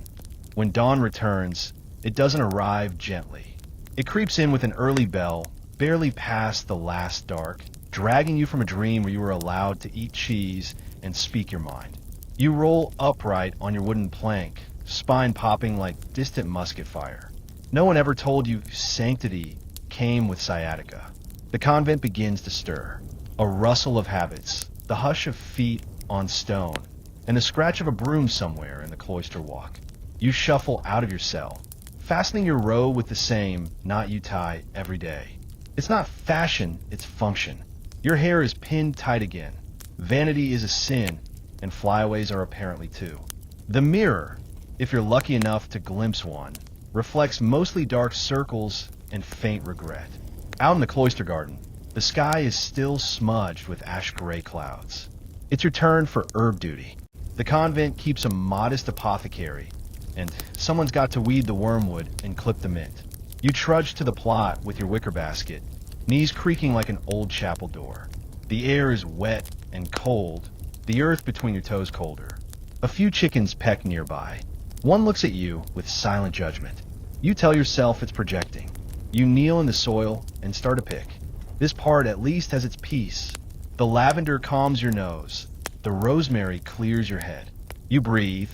When dawn returns, it doesn't arrive gently. It creeps in with an early bell, barely past the last dark, dragging you from a dream where you were allowed to eat cheese and speak your mind. You roll upright on your wooden plank, spine popping like distant musket fire. No one ever told you sanctity came with sciatica. The convent begins to stir. A rustle of habits, the hush of feet on stone, and the scratch of a broom somewhere in the cloister walk. You shuffle out of your cell, fastening your robe with the same knot you tie every day. It's not fashion, it's function. Your hair is pinned tight again. Vanity is a sin, and flyaways are apparently too. The mirror, if you're lucky enough to glimpse one, reflects mostly dark circles and faint regret. Out in the cloister garden, the sky is still smudged with ash-gray clouds. It's your turn for herb duty. The convent keeps a modest apothecary, and someone's got to weed the wormwood and clip the mint. You trudge to the plot with your wicker basket, knees creaking like an old chapel door. The air is wet and cold, the earth between your toes colder. A few chickens peck nearby. One looks at you with silent judgment. You tell yourself it's projecting. You kneel in the soil and start to pick. This part at least has its peace. The lavender calms your nose. The rosemary clears your head. You breathe,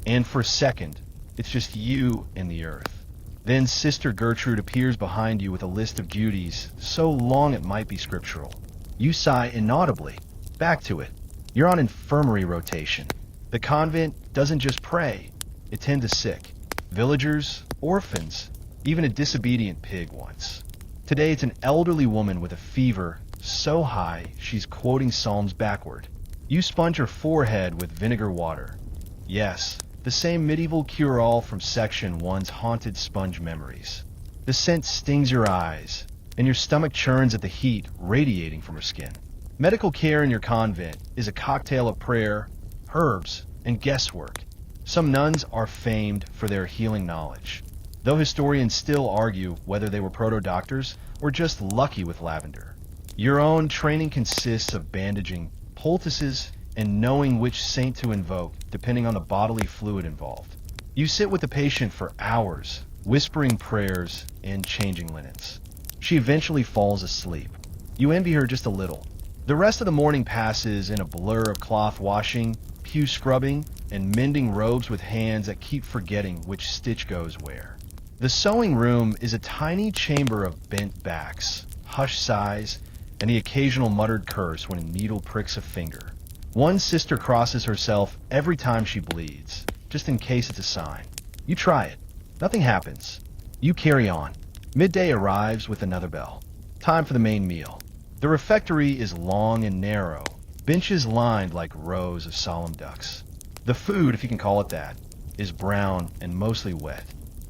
and for a second, it's just you and the earth. Then Sister Gertrude appears behind you with a list of duties so long it might be scriptural. You sigh inaudibly. Back to it. You're on infirmary rotation. The convent doesn't just pray, it tends the sick. Villagers, orphans, even a disobedient pig once. Today it's an elderly woman with a fever so high she's quoting psalms backward. You sponge her forehead with vinegar water. Yes, the same medieval cure-all from Section 1's haunted sponge memories. The scent stings your eyes, and your stomach churns at the heat radiating from her skin. Medical care in your convent is a cocktail of prayer, herbs, and guesswork. Some nuns are famed for their healing knowledge, though historians still argue whether they were proto-doctors or just lucky with lavender. Your own training consists of bandaging poultices and knowing which saint to invoke depending on the bodily fluid involved. You sit with the patient for hours, whispering prayers and changing linens. She eventually falls asleep. You envy her just a little. The rest of the morning passes in a blur of cloth washing, pew scrubbing, and mending robes with hands that keep forgetting which stitch goes where. The sewing room is a tiny chamber of bent backs, hushed sighs, and the occasional muttered curse when a needle pricks a finger. One sister crosses herself every time she bleeds, just in case it's a sign. You try it. Nothing happens. You carry on. Midday arrives with another bell. Time for the main meal. The refectory is long and narrow, benches lined like rows of solemn ducks. The food, if you can call it that, is brown and mostly wet.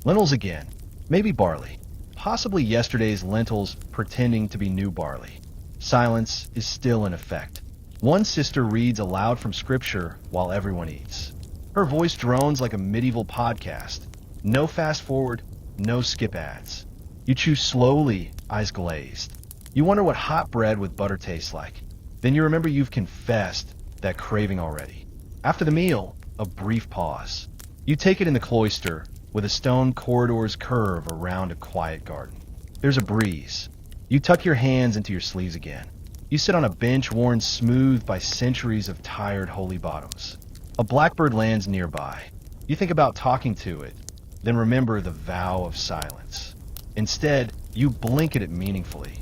Lentils again, maybe barley. Possibly yesterday's lentils pretending to be new barley. Silence is still in effect. One sister reads aloud from scripture while everyone eats. Her voice drones like a medieval podcast. No fast forward, no skip ads. You chew slowly, eyes glazed. You wonder what hot bread with butter tastes like. Then you remember you've confessed that craving already. After the meal, a brief pause. You take it in the cloister, with a stone corridor's curve around a quiet garden. There's a breeze. You tuck your hands into your sleeves again. You sit on a bench worn smooth by centuries of tired holy bottoms. A blackbird lands nearby. You think about talking to it, then remember the vow of silence. Instead, you blink at it meaningfully.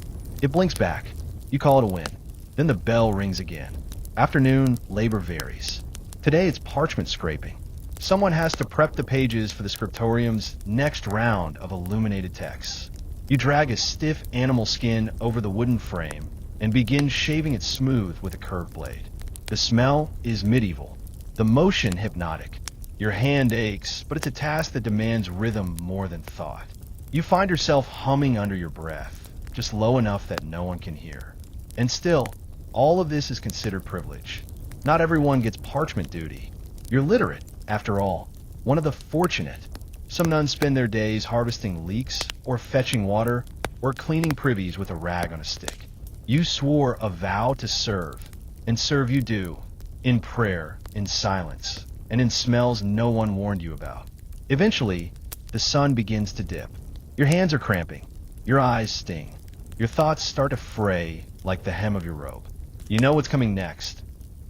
It blinks back. You call it a win. Then the bell rings again. Afternoon, labor varies. Today it's parchment scraping. Someone has to prep the pages for the scriptorium's next round of illuminated texts. You drag a stiff animal skin over the wooden frame and begin shaving it smooth with a curved blade. The smell is medieval. The motion hypnotic. Your hand aches, but it's a task that demands rhythm more than thought. You find yourself humming under your breath, just low enough that no one can hear. And still, all of this is considered privilege. Not everyone gets parchment duty. You're literate, after all, one of the fortunate. Some nuns spend their days harvesting leeks, or fetching water, or cleaning privies with a rag on a stick. You swore a vow to serve, and serve you do, in prayer, in silence, and in smells no one warned you about. Eventually, the sun begins to dip. Your hands are cramping. Your eyes sting. Your thoughts start to fray like the hem of your robe. You know what's coming next.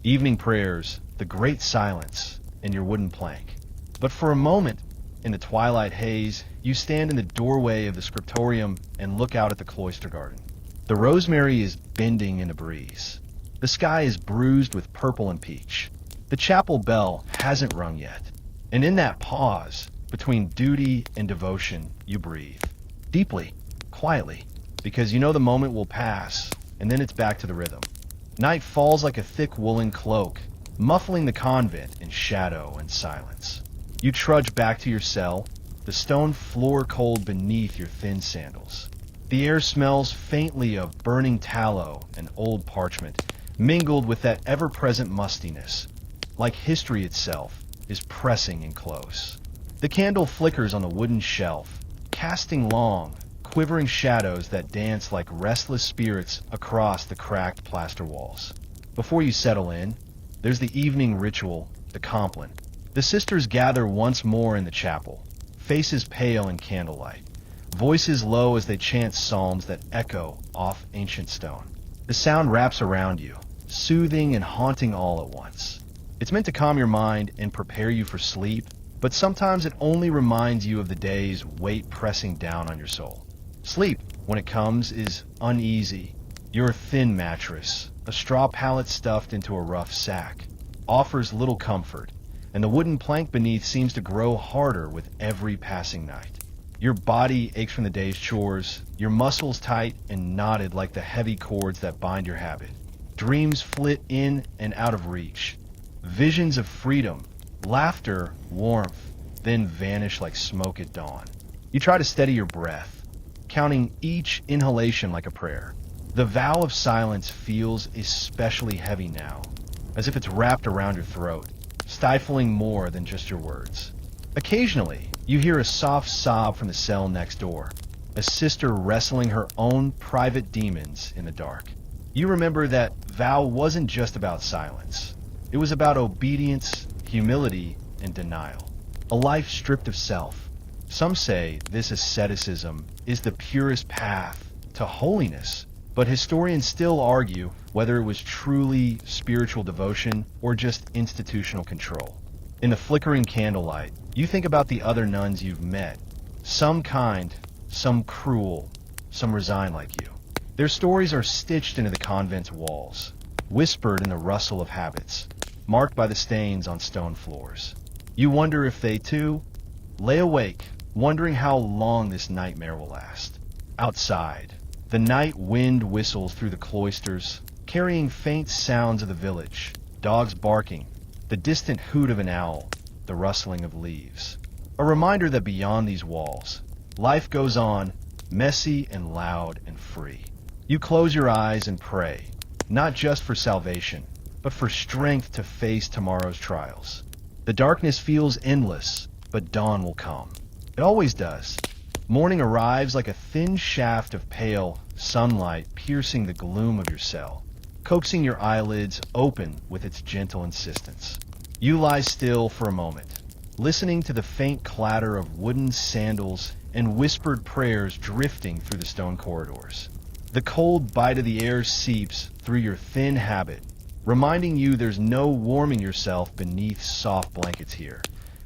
Evening prayers, the great silence, and your wooden plank. But for a moment, in the twilight haze, you stand in the doorway of the scriptorium and look out at the cloister garden. The rosemary is bending in a breeze. The sky is bruised with purple and peach. The chapel bell hasn't rung yet. And in that pause, between duty and devotion, you breathe. Deeply, quietly, because you know the moment will pass, and then it's back to the rhythm. Night falls like a thick woolen cloak, muffling the convent in shadow and silence. You trudge back to your cell, the stone floor cold beneath your thin sandals. The air smells faintly of burning tallow and old parchment, mingled with that ever-present mustiness, like history itself is pressing in close. The candle flickers on the wooden shelf, casting long, quivering shadows that dance like restless spirits across the cracked plaster walls. Before you settle in, there's the evening ritual, the compline. The sisters gather once more in the chapel, faces pale in candlelight, voices low as they chant psalms that echo off ancient stone. The sound wraps around you, soothing and haunting all at once. It's meant to calm your mind and prepare you for sleep, but sometimes it only reminds you of the day's weight pressing down on your soul. Sleep, when it comes, is uneasy, Your thin mattress, a straw pallet stuffed into a rough sack, offers little comfort, and the wooden plank beneath seems to grow harder with every passing night. Your body aches from the day's chores, your muscles tight and knotted like the heavy cords that bind your habit. Dreams flit in and out of reach. Visions of freedom, laughter, warmth, then vanish like smoke at dawn. You try to steady your breath, counting each inhalation like a prayer. The vow of silence feels especially heavy now, as if it's wrapped around your throat, stifling more than just your words. Occasionally, you hear a soft sob from the cell next door, a sister wrestling her own private demons in the dark. You remember that vow wasn't just about silence. It was about obedience, humility, and denial. A life stripped of self. Some say this asceticism is the purest path to holiness, but historians still argue whether it was truly spiritual devotion or just institutional control. In the flickering candlelight, you think about the other nuns you've met. Some kind, some cruel, some resigned like you. Their stories are stitched into the convent's walls, whispered in the rustle of habits, marked by the stains on stone floors. You wonder if they, too, lay awake, wondering how long this nightmare will last. Outside, the night wind whistles through the cloisters, carrying faint sounds of the village, dogs barking, the distant hoot of an owl, the rustling of leaves. A reminder that beyond these walls, life goes on, messy and loud and free. You close your eyes and pray, not just for salvation, but for strength to face tomorrow's trials. The darkness feels endless, but dawn will come. It always does. Morning arrives like a thin shaft of pale sunlight piercing the gloom of your cell, coaxing your eyelids open with its gentle insistence. You lie still for a moment, listening to the faint clatter of wooden sandals and whispered prayers drifting through the stone corridors. The cold bite of the air seeps through your thin habit, reminding you there's no warming yourself beneath soft blankets here.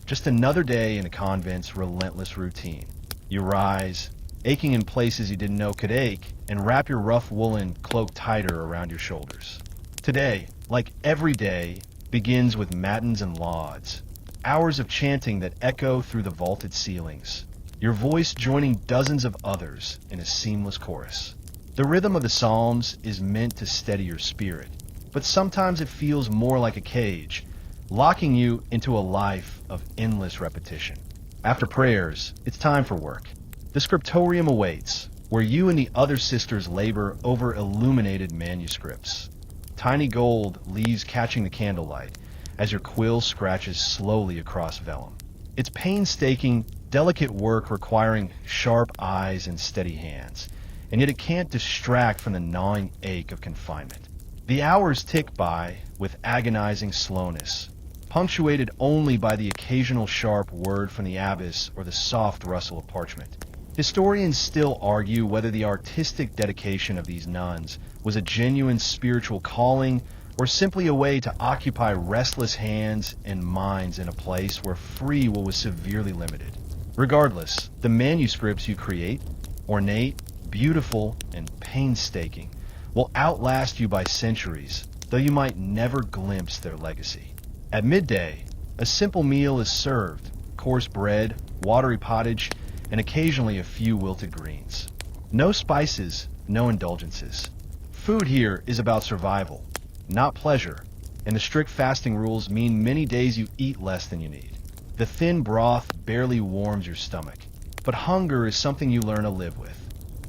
Just another day in a convent's relentless routine. You rise, aching in places you didn't know could ache, and wrap your rough woolen cloak tighter around your shoulders. Today, like every day, begins with matins and lauds, hours of chanting that echo through the vaulted ceilings, your voice joining dozens of others in a seamless chorus. The rhythm of the Psalms is meant to steady your spirit, but sometimes it feels more like a cage, locking you into a life of endless repetition. After prayers, it's time for work. The scriptorium awaits, where you and the other sisters labor over illuminated manuscripts. Tiny gold leaves catching the candlelight as your quill scratches slowly across vellum. It's painstaking, delicate work requiring sharp eyes and steady hands, and yet it can't distract from the gnawing ache of confinement. The hours tick by with agonizing slowness, punctuated only by the occasional sharp word from the abbess or the soft rustle of parchment. Historians still argue whether the artistic dedication of these nuns was a genuine spiritual calling or simply a way to occupy restless hands and minds in a place where free will was severely limited. Regardless, the manuscripts you create, ornate, beautiful, and painstaking, will outlast you by centuries, though you might never glimpse their legacy. At midday, a simple meal is served: coarse bread, watery pottage, and occasionally a few wilted greens. No spices, no indulgences. Food here is about survival, not pleasure, and the strict fasting rules mean many days you eat less than you need. The thin broth barely warms your stomach, but hunger is something you learn to live with.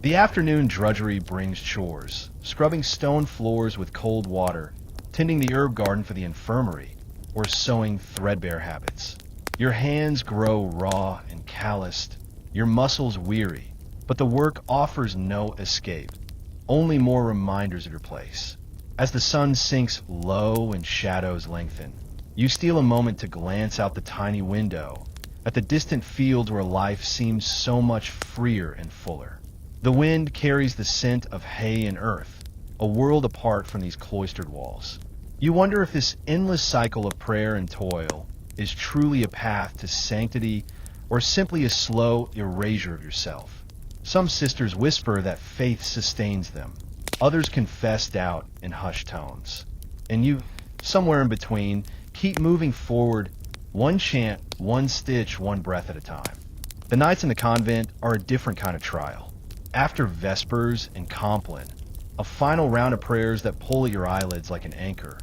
The afternoon drudgery brings chores, scrubbing stone floors with cold water, tending the herb garden for the infirmary, or sewing threadbare habits. Your hands grow raw and calloused, your muscles weary, but the work offers no escape, only more reminders of your place. As the sun sinks low and shadows lengthen, you steal a moment to glance out the tiny window at the distant fields where life seems so much freer and fuller. The wind carries the scent of hay and earth, a world apart from these cloistered walls. You wonder if this endless cycle of prayer and toil is truly a path to sanctity or simply a slow erasure of yourself. Some sisters whisper that faith sustains them, Others confess doubt in hushed tones. And you, somewhere in between, keep moving forward, one chant, one stitch, one breath at a time. The nights in the convent are a different kind of trial. After Vespers and Compline, a final round of prayers that pull at your eyelids like an anchor,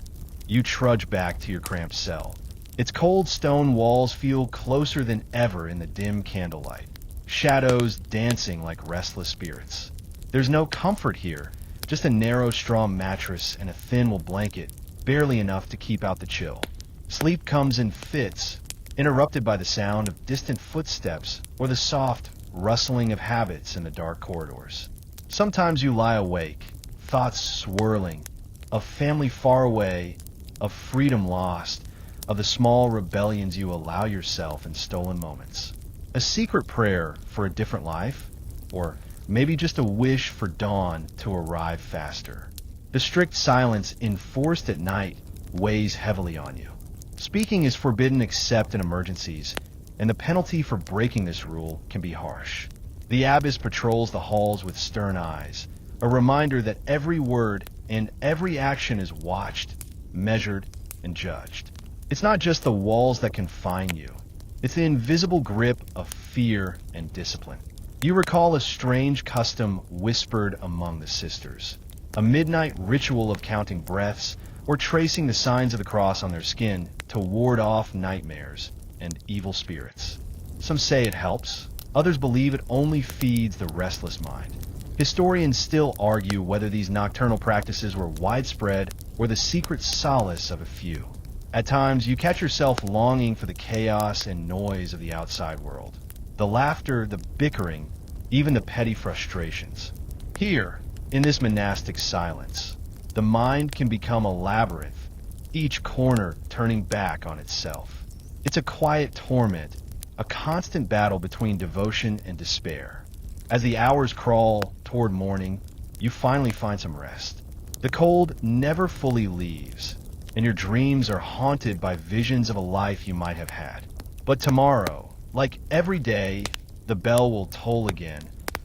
you trudge back to your cramped cell. Its cold stone walls feel closer than ever in the dim candlelight, shadows dancing like restless spirits. There's no comfort here, just a narrow straw mattress and a thin wool blanket, barely enough to keep out the chill. Sleep comes in fits, interrupted by the sound of distant footsteps or the soft rustling of habits in the dark corridors. Sometimes you lie awake, thoughts swirling, of family far away, of freedom lost, of the small rebellions you allow yourself in stolen moments. A secret prayer for a different life, or maybe just a wish for dawn to arrive faster. The strict silence enforced at night weighs heavily on you. Speaking is forbidden except in emergencies, and the penalty for breaking this rule can be harsh. The abbess patrols the halls with stern eyes, a reminder that every word and every action is watched, measured, and judged. It's not just the walls that confine you. It's the invisible grip of fear and discipline. You recall a strange custom whispered among the sisters, a midnight ritual of counting breaths or tracing the signs of the cross on their skin to ward off nightmares and evil spirits. Some say it helps, others believe it only feeds the restless mind. Historians still argue whether these nocturnal practices were widespread or the secret solace of a few. At times, you catch yourself longing for the chaos and noise of the outside world. The laughter, the bickering, even the petty frustrations. Here, in this monastic silence, the mind can become a labyrinth, each corner turning back on itself. It's a quiet torment, a constant battle between devotion and despair. As the hours crawl toward morning, you finally find some rest. The cold never fully leaves, and your dreams are haunted by visions of a life you might have had. But tomorrow, like every day, the bell will toll again,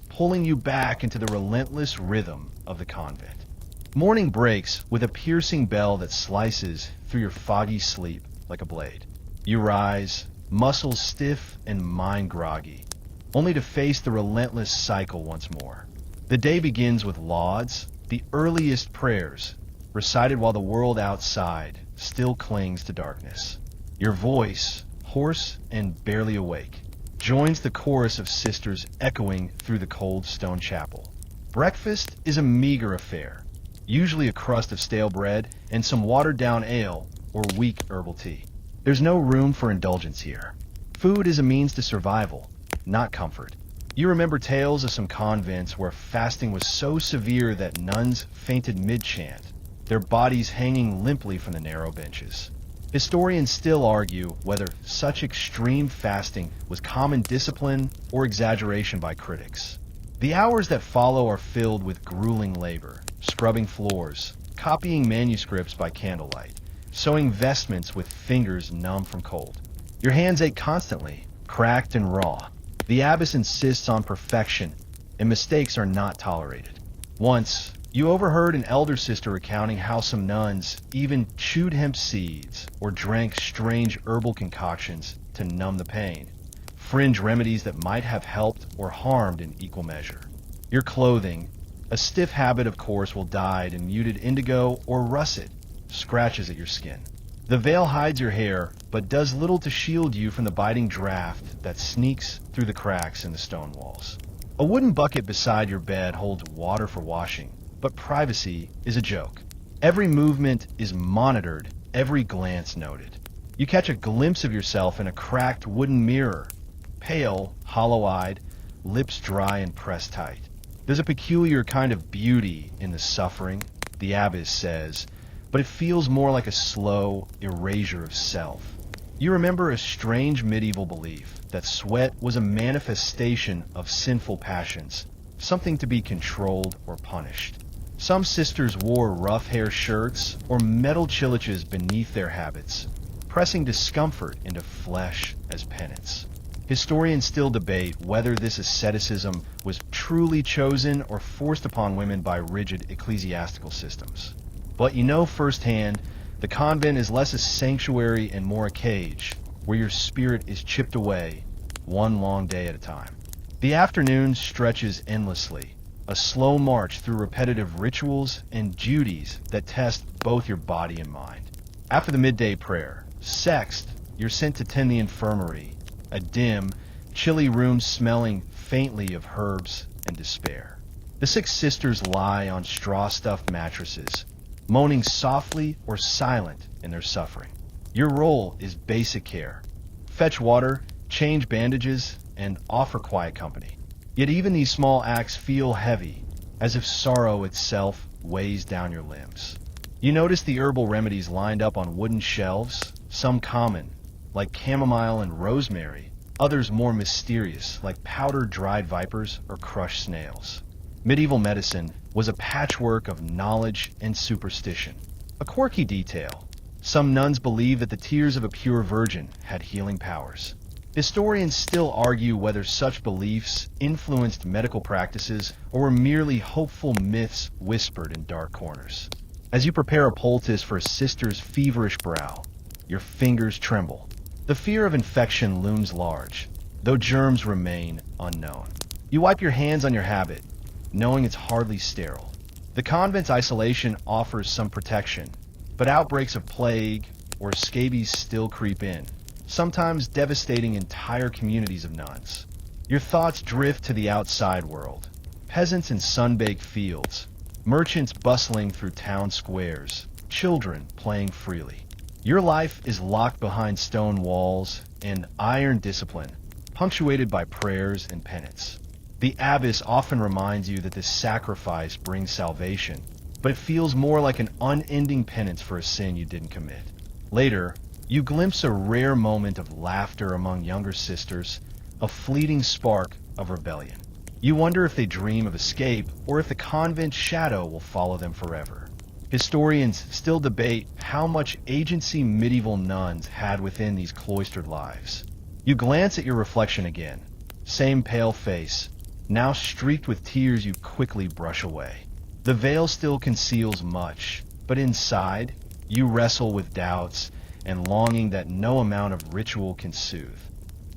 pulling you back into the relentless rhythm of the convent. Morning breaks with a piercing bell that slices through your foggy sleep like a blade. You rise, muscles stiff and mind groggy, only to face the relentless cycle once more. The day begins with lauds, the earliest prayers, recited while the world outside still clings to darkness. Your voice, hoarse and barely awake, joins the chorus of sisters echoing through the cold stone chapel. Breakfast is a meager affair, usually a crust of stale bread and some watered-down ale or weak herbal tea. There's no room for indulgence here. Food is a means to survival, not comfort. You remember tales of some convents where fasting was so severe that nuns fainted mid-chant, their bodies hanging limply from the narrow benches. Historians still argue whether such extreme fasting was common discipline or exaggeration by critics. The hours that follow are filled with grueling labor, scrubbing floors, copying manuscripts by candlelight, sewing vestments with fingers numb from cold. Your hands ache constantly, cracked and raw. The abbess insists on perfection, and mistakes are not tolerated. Once, you overheard an elder sister recounting how some nuns even chewed hemp seeds or drank strange herbal concoctions to numb the pain, fringe remedies that might have helped or harmed in equal measure. Your clothing, a stiff habit of course, will dyed in muted indigo or russet, scratches at your skin. The veil hides your hair, but does little to shield you from the biting draft that sneaks through the cracks in the stone walls. A wooden bucket beside your bed holds water for washing, but privacy is a joke. Every movement is monitored, every glance noted. You catch a glimpse of yourself in a cracked wooden mirror, pale, hollow-eyed, lips dry and pressed tight. There's a peculiar kind of beauty in the suffering, the abbess says, but it feels more like a slow erasure of self. You remember a strange medieval belief that sweat was a manifestation of sinful passions, something to be controlled or punished. Some sisters wore rough hair shirts or metal chiliches beneath their habits, pressing discomfort into flesh as penance. Historians still debate whether this asceticism was truly chosen or forced upon women by rigid ecclesiastical systems. But you know firsthand, the convent is less a sanctuary and more a cage, where your spirit is chipped away, one long day at a time. The afternoon stretches endlessly, a slow march through repetitive rituals and duties that test both your body and mind. After the midday prayer, sext, you're sent to tend the infirmary, a dim, chilly room smelling faintly of herbs and despair. The six sisters lie on straw-stuffed mattresses, moaning softly or silent in their suffering. Your role is basic care. Fetch water, change bandages, and offer quiet company. Yet even these small acts feel heavy, as if sorrow itself weighs down your limbs. You notice the herbal remedies lined up on wooden shelves, some common, like chamomile and rosemary, others more mysterious, like powdered dried vipers or crushed snails. Medieval medicine was a patchwork of knowledge and superstition. A quirky detail: some nuns believed that the tears of a pure virgin had healing powers. Historians still argue whether such beliefs influenced medical practices or were merely hopeful myths whispered in dark corners. As you prepare a poultice for a sister's feverish brow, your fingers tremble. The fear of infection looms large, though germs remain unknown. You wipe your hands on your habit, knowing it's hardly sterile. The convent's isolation offers some protection, but outbreaks of plague or scabies still creep in, sometimes devastating entire communities of nuns. Your thoughts drift to the outside world. Peasants in sun-baked fields, merchants bustling through town squares, children playing freely. Your life is locked behind stone walls and iron discipline, punctuated by prayers and penance. The abbess often reminds you that this sacrifice brings salvation, but it feels more like an unending penance for a sin you didn't commit. Later, you glimpse a rare moment of laughter among younger sisters, a fleeting spark of rebellion. You wonder if they dream of escape or if the convent's shadow will follow them forever. Historians still debate how much agency medieval nuns had within these cloistered lives. You glance at your reflection again. Same pale face, now streaked with tears you quickly brush away. The veil still conceals much, but inside, you wrestle with doubts and longing that no amount of ritual can soothe.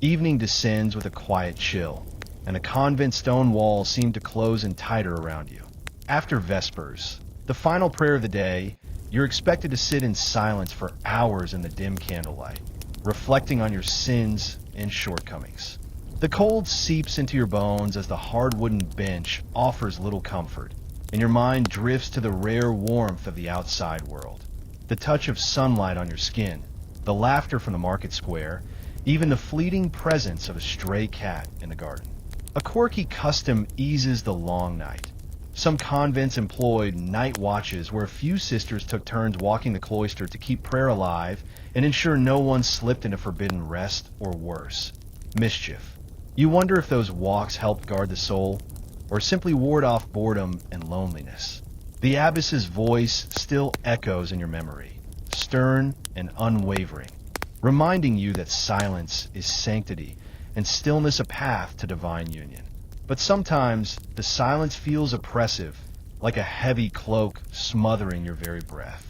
Evening descends with a quiet chill, and the convent stone walls seem to close in tighter around you. After Vespers, the final prayer of the day, you're expected to sit in silence for hours in the dim candlelight, reflecting on your sins and shortcomings. The cold seeps into your bones as the hard wooden bench offers little comfort, and your mind drifts to the rare warmth of the outside world. The touch of sunlight on your skin, the laughter from the market square, even the fleeting presence of a stray cat in the garden. A quirky custom eases the long night. Some convents employed night watches where a few sisters took turns walking the cloister to keep prayer alive and ensure no one slipped into forbidden rest or worse, mischief. You wonder if those walks helped guard the soul or simply ward off boredom and loneliness. The abbess's voice still echoes in your memory, stern and unwavering, reminding you that silence is sanctity and stillness a path to divine union. But sometimes the silence feels oppressive, like a heavy cloak smothering your very breath.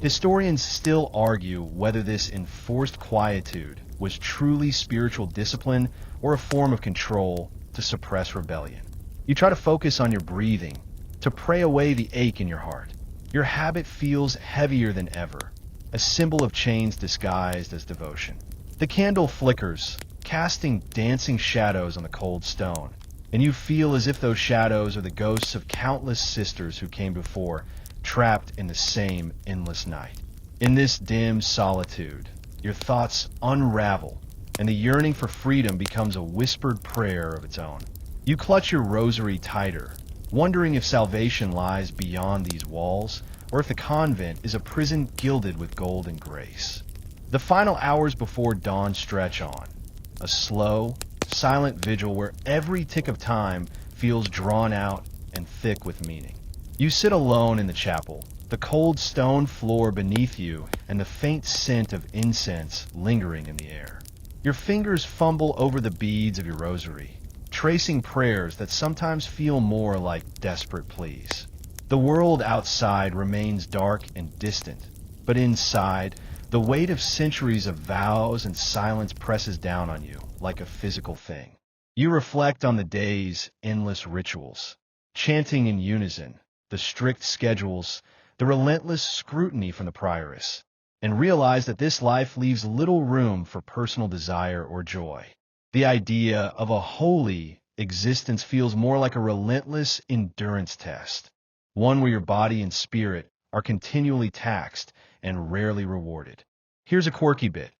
Historians still argue whether this enforced quietude was truly spiritual discipline or a form of control to suppress rebellion. You try to focus on your breathing, to pray away the ache in your heart. Your habit feels heavier than ever, a symbol of chains disguised as devotion. The candle flickers, casting dancing shadows on the cold stone, and you feel as if those shadows are the ghosts of countless sisters who came before, trapped in the same endless night. In this dim solitude, your thoughts unravel, and the yearning for freedom becomes a whispered prayer of its own. You clutch your rosary tighter, wondering if salvation lies beyond these walls, or if the convent is a prison gilded with gold and grace. The final hours before dawn stretch on, a slow, silent vigil where every tick of time feels drawn out and thick with meaning. You sit alone in the chapel, the cold stone floor beneath you and the faint scent of incense lingering in the air. Your fingers fumble over the beads of your rosary, tracing prayers that sometimes feel more like desperate pleas. The world outside remains dark and distant, but inside, the weight of centuries of vows and silence presses down on you like a physical thing. You reflect on the day's endless rituals, chanting in unison, the strict schedules, the relentless scrutiny from the prioress, and realize that this life leaves little room for personal desire or joy. The idea of a holy existence feels more like a relentless endurance test, one where your body and spirit are continually taxed and rarely rewarded. Here's a quirky bit.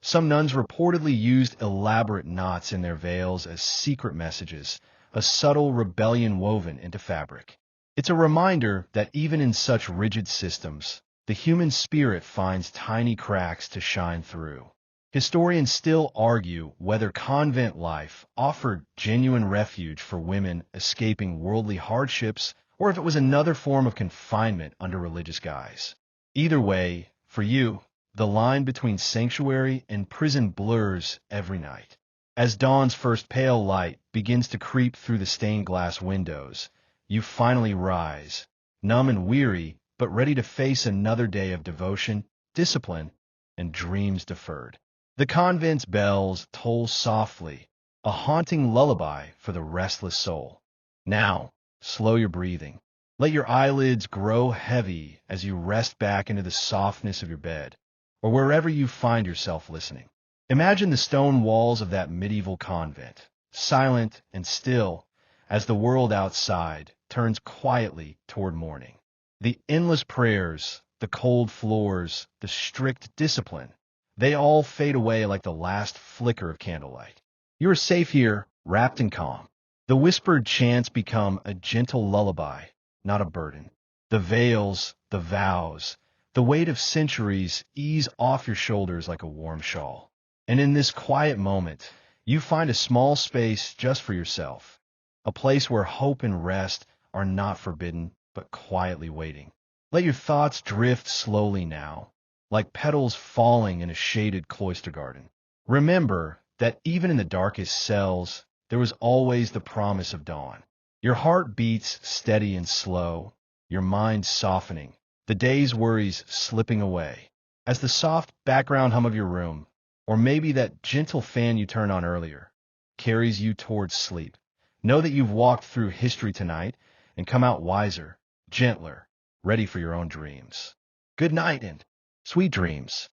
Some nuns reportedly used elaborate knots in their veils as secret messages, a subtle rebellion woven into fabric. It's a reminder that even in such rigid systems, the human spirit finds tiny cracks to shine through. Historians still argue whether convent life offered genuine refuge for women escaping worldly hardships or if it was another form of confinement under religious guise. Either way, for you, the line between sanctuary and prison blurs every night. As dawn's first pale light begins to creep through the stained glass windows, you finally rise, numb and weary, but ready to face another day of devotion, discipline, and dreams deferred. The convent's bells toll softly, a haunting lullaby for the restless soul. Now, slow your breathing. Let your eyelids grow heavy as you rest back into the softness of your bed, or wherever you find yourself listening. Imagine the stone walls of that medieval convent, silent and still, as the world outside turns quietly toward morning. The endless prayers, the cold floors, the strict discipline, they all fade away like the last flicker of candlelight. You are safe here, wrapped in calm. The whispered chants become a gentle lullaby, not a burden. The veils, the vows, the weight of centuries ease off your shoulders like a warm shawl. And in this quiet moment, you find a small space just for yourself, a place where hope and rest are not forbidden, but quietly waiting. Let your thoughts drift slowly now, like petals falling in a shaded cloister garden. Remember that even in the darkest cells, there was always the promise of dawn. Your heart beats steady and slow, your mind softening, the day's worries slipping away. As the soft background hum of your room, or maybe that gentle fan you turned on earlier, carries you towards sleep, know that you've walked through history tonight and come out wiser, gentler, ready for your own dreams. Good night and sweet dreams.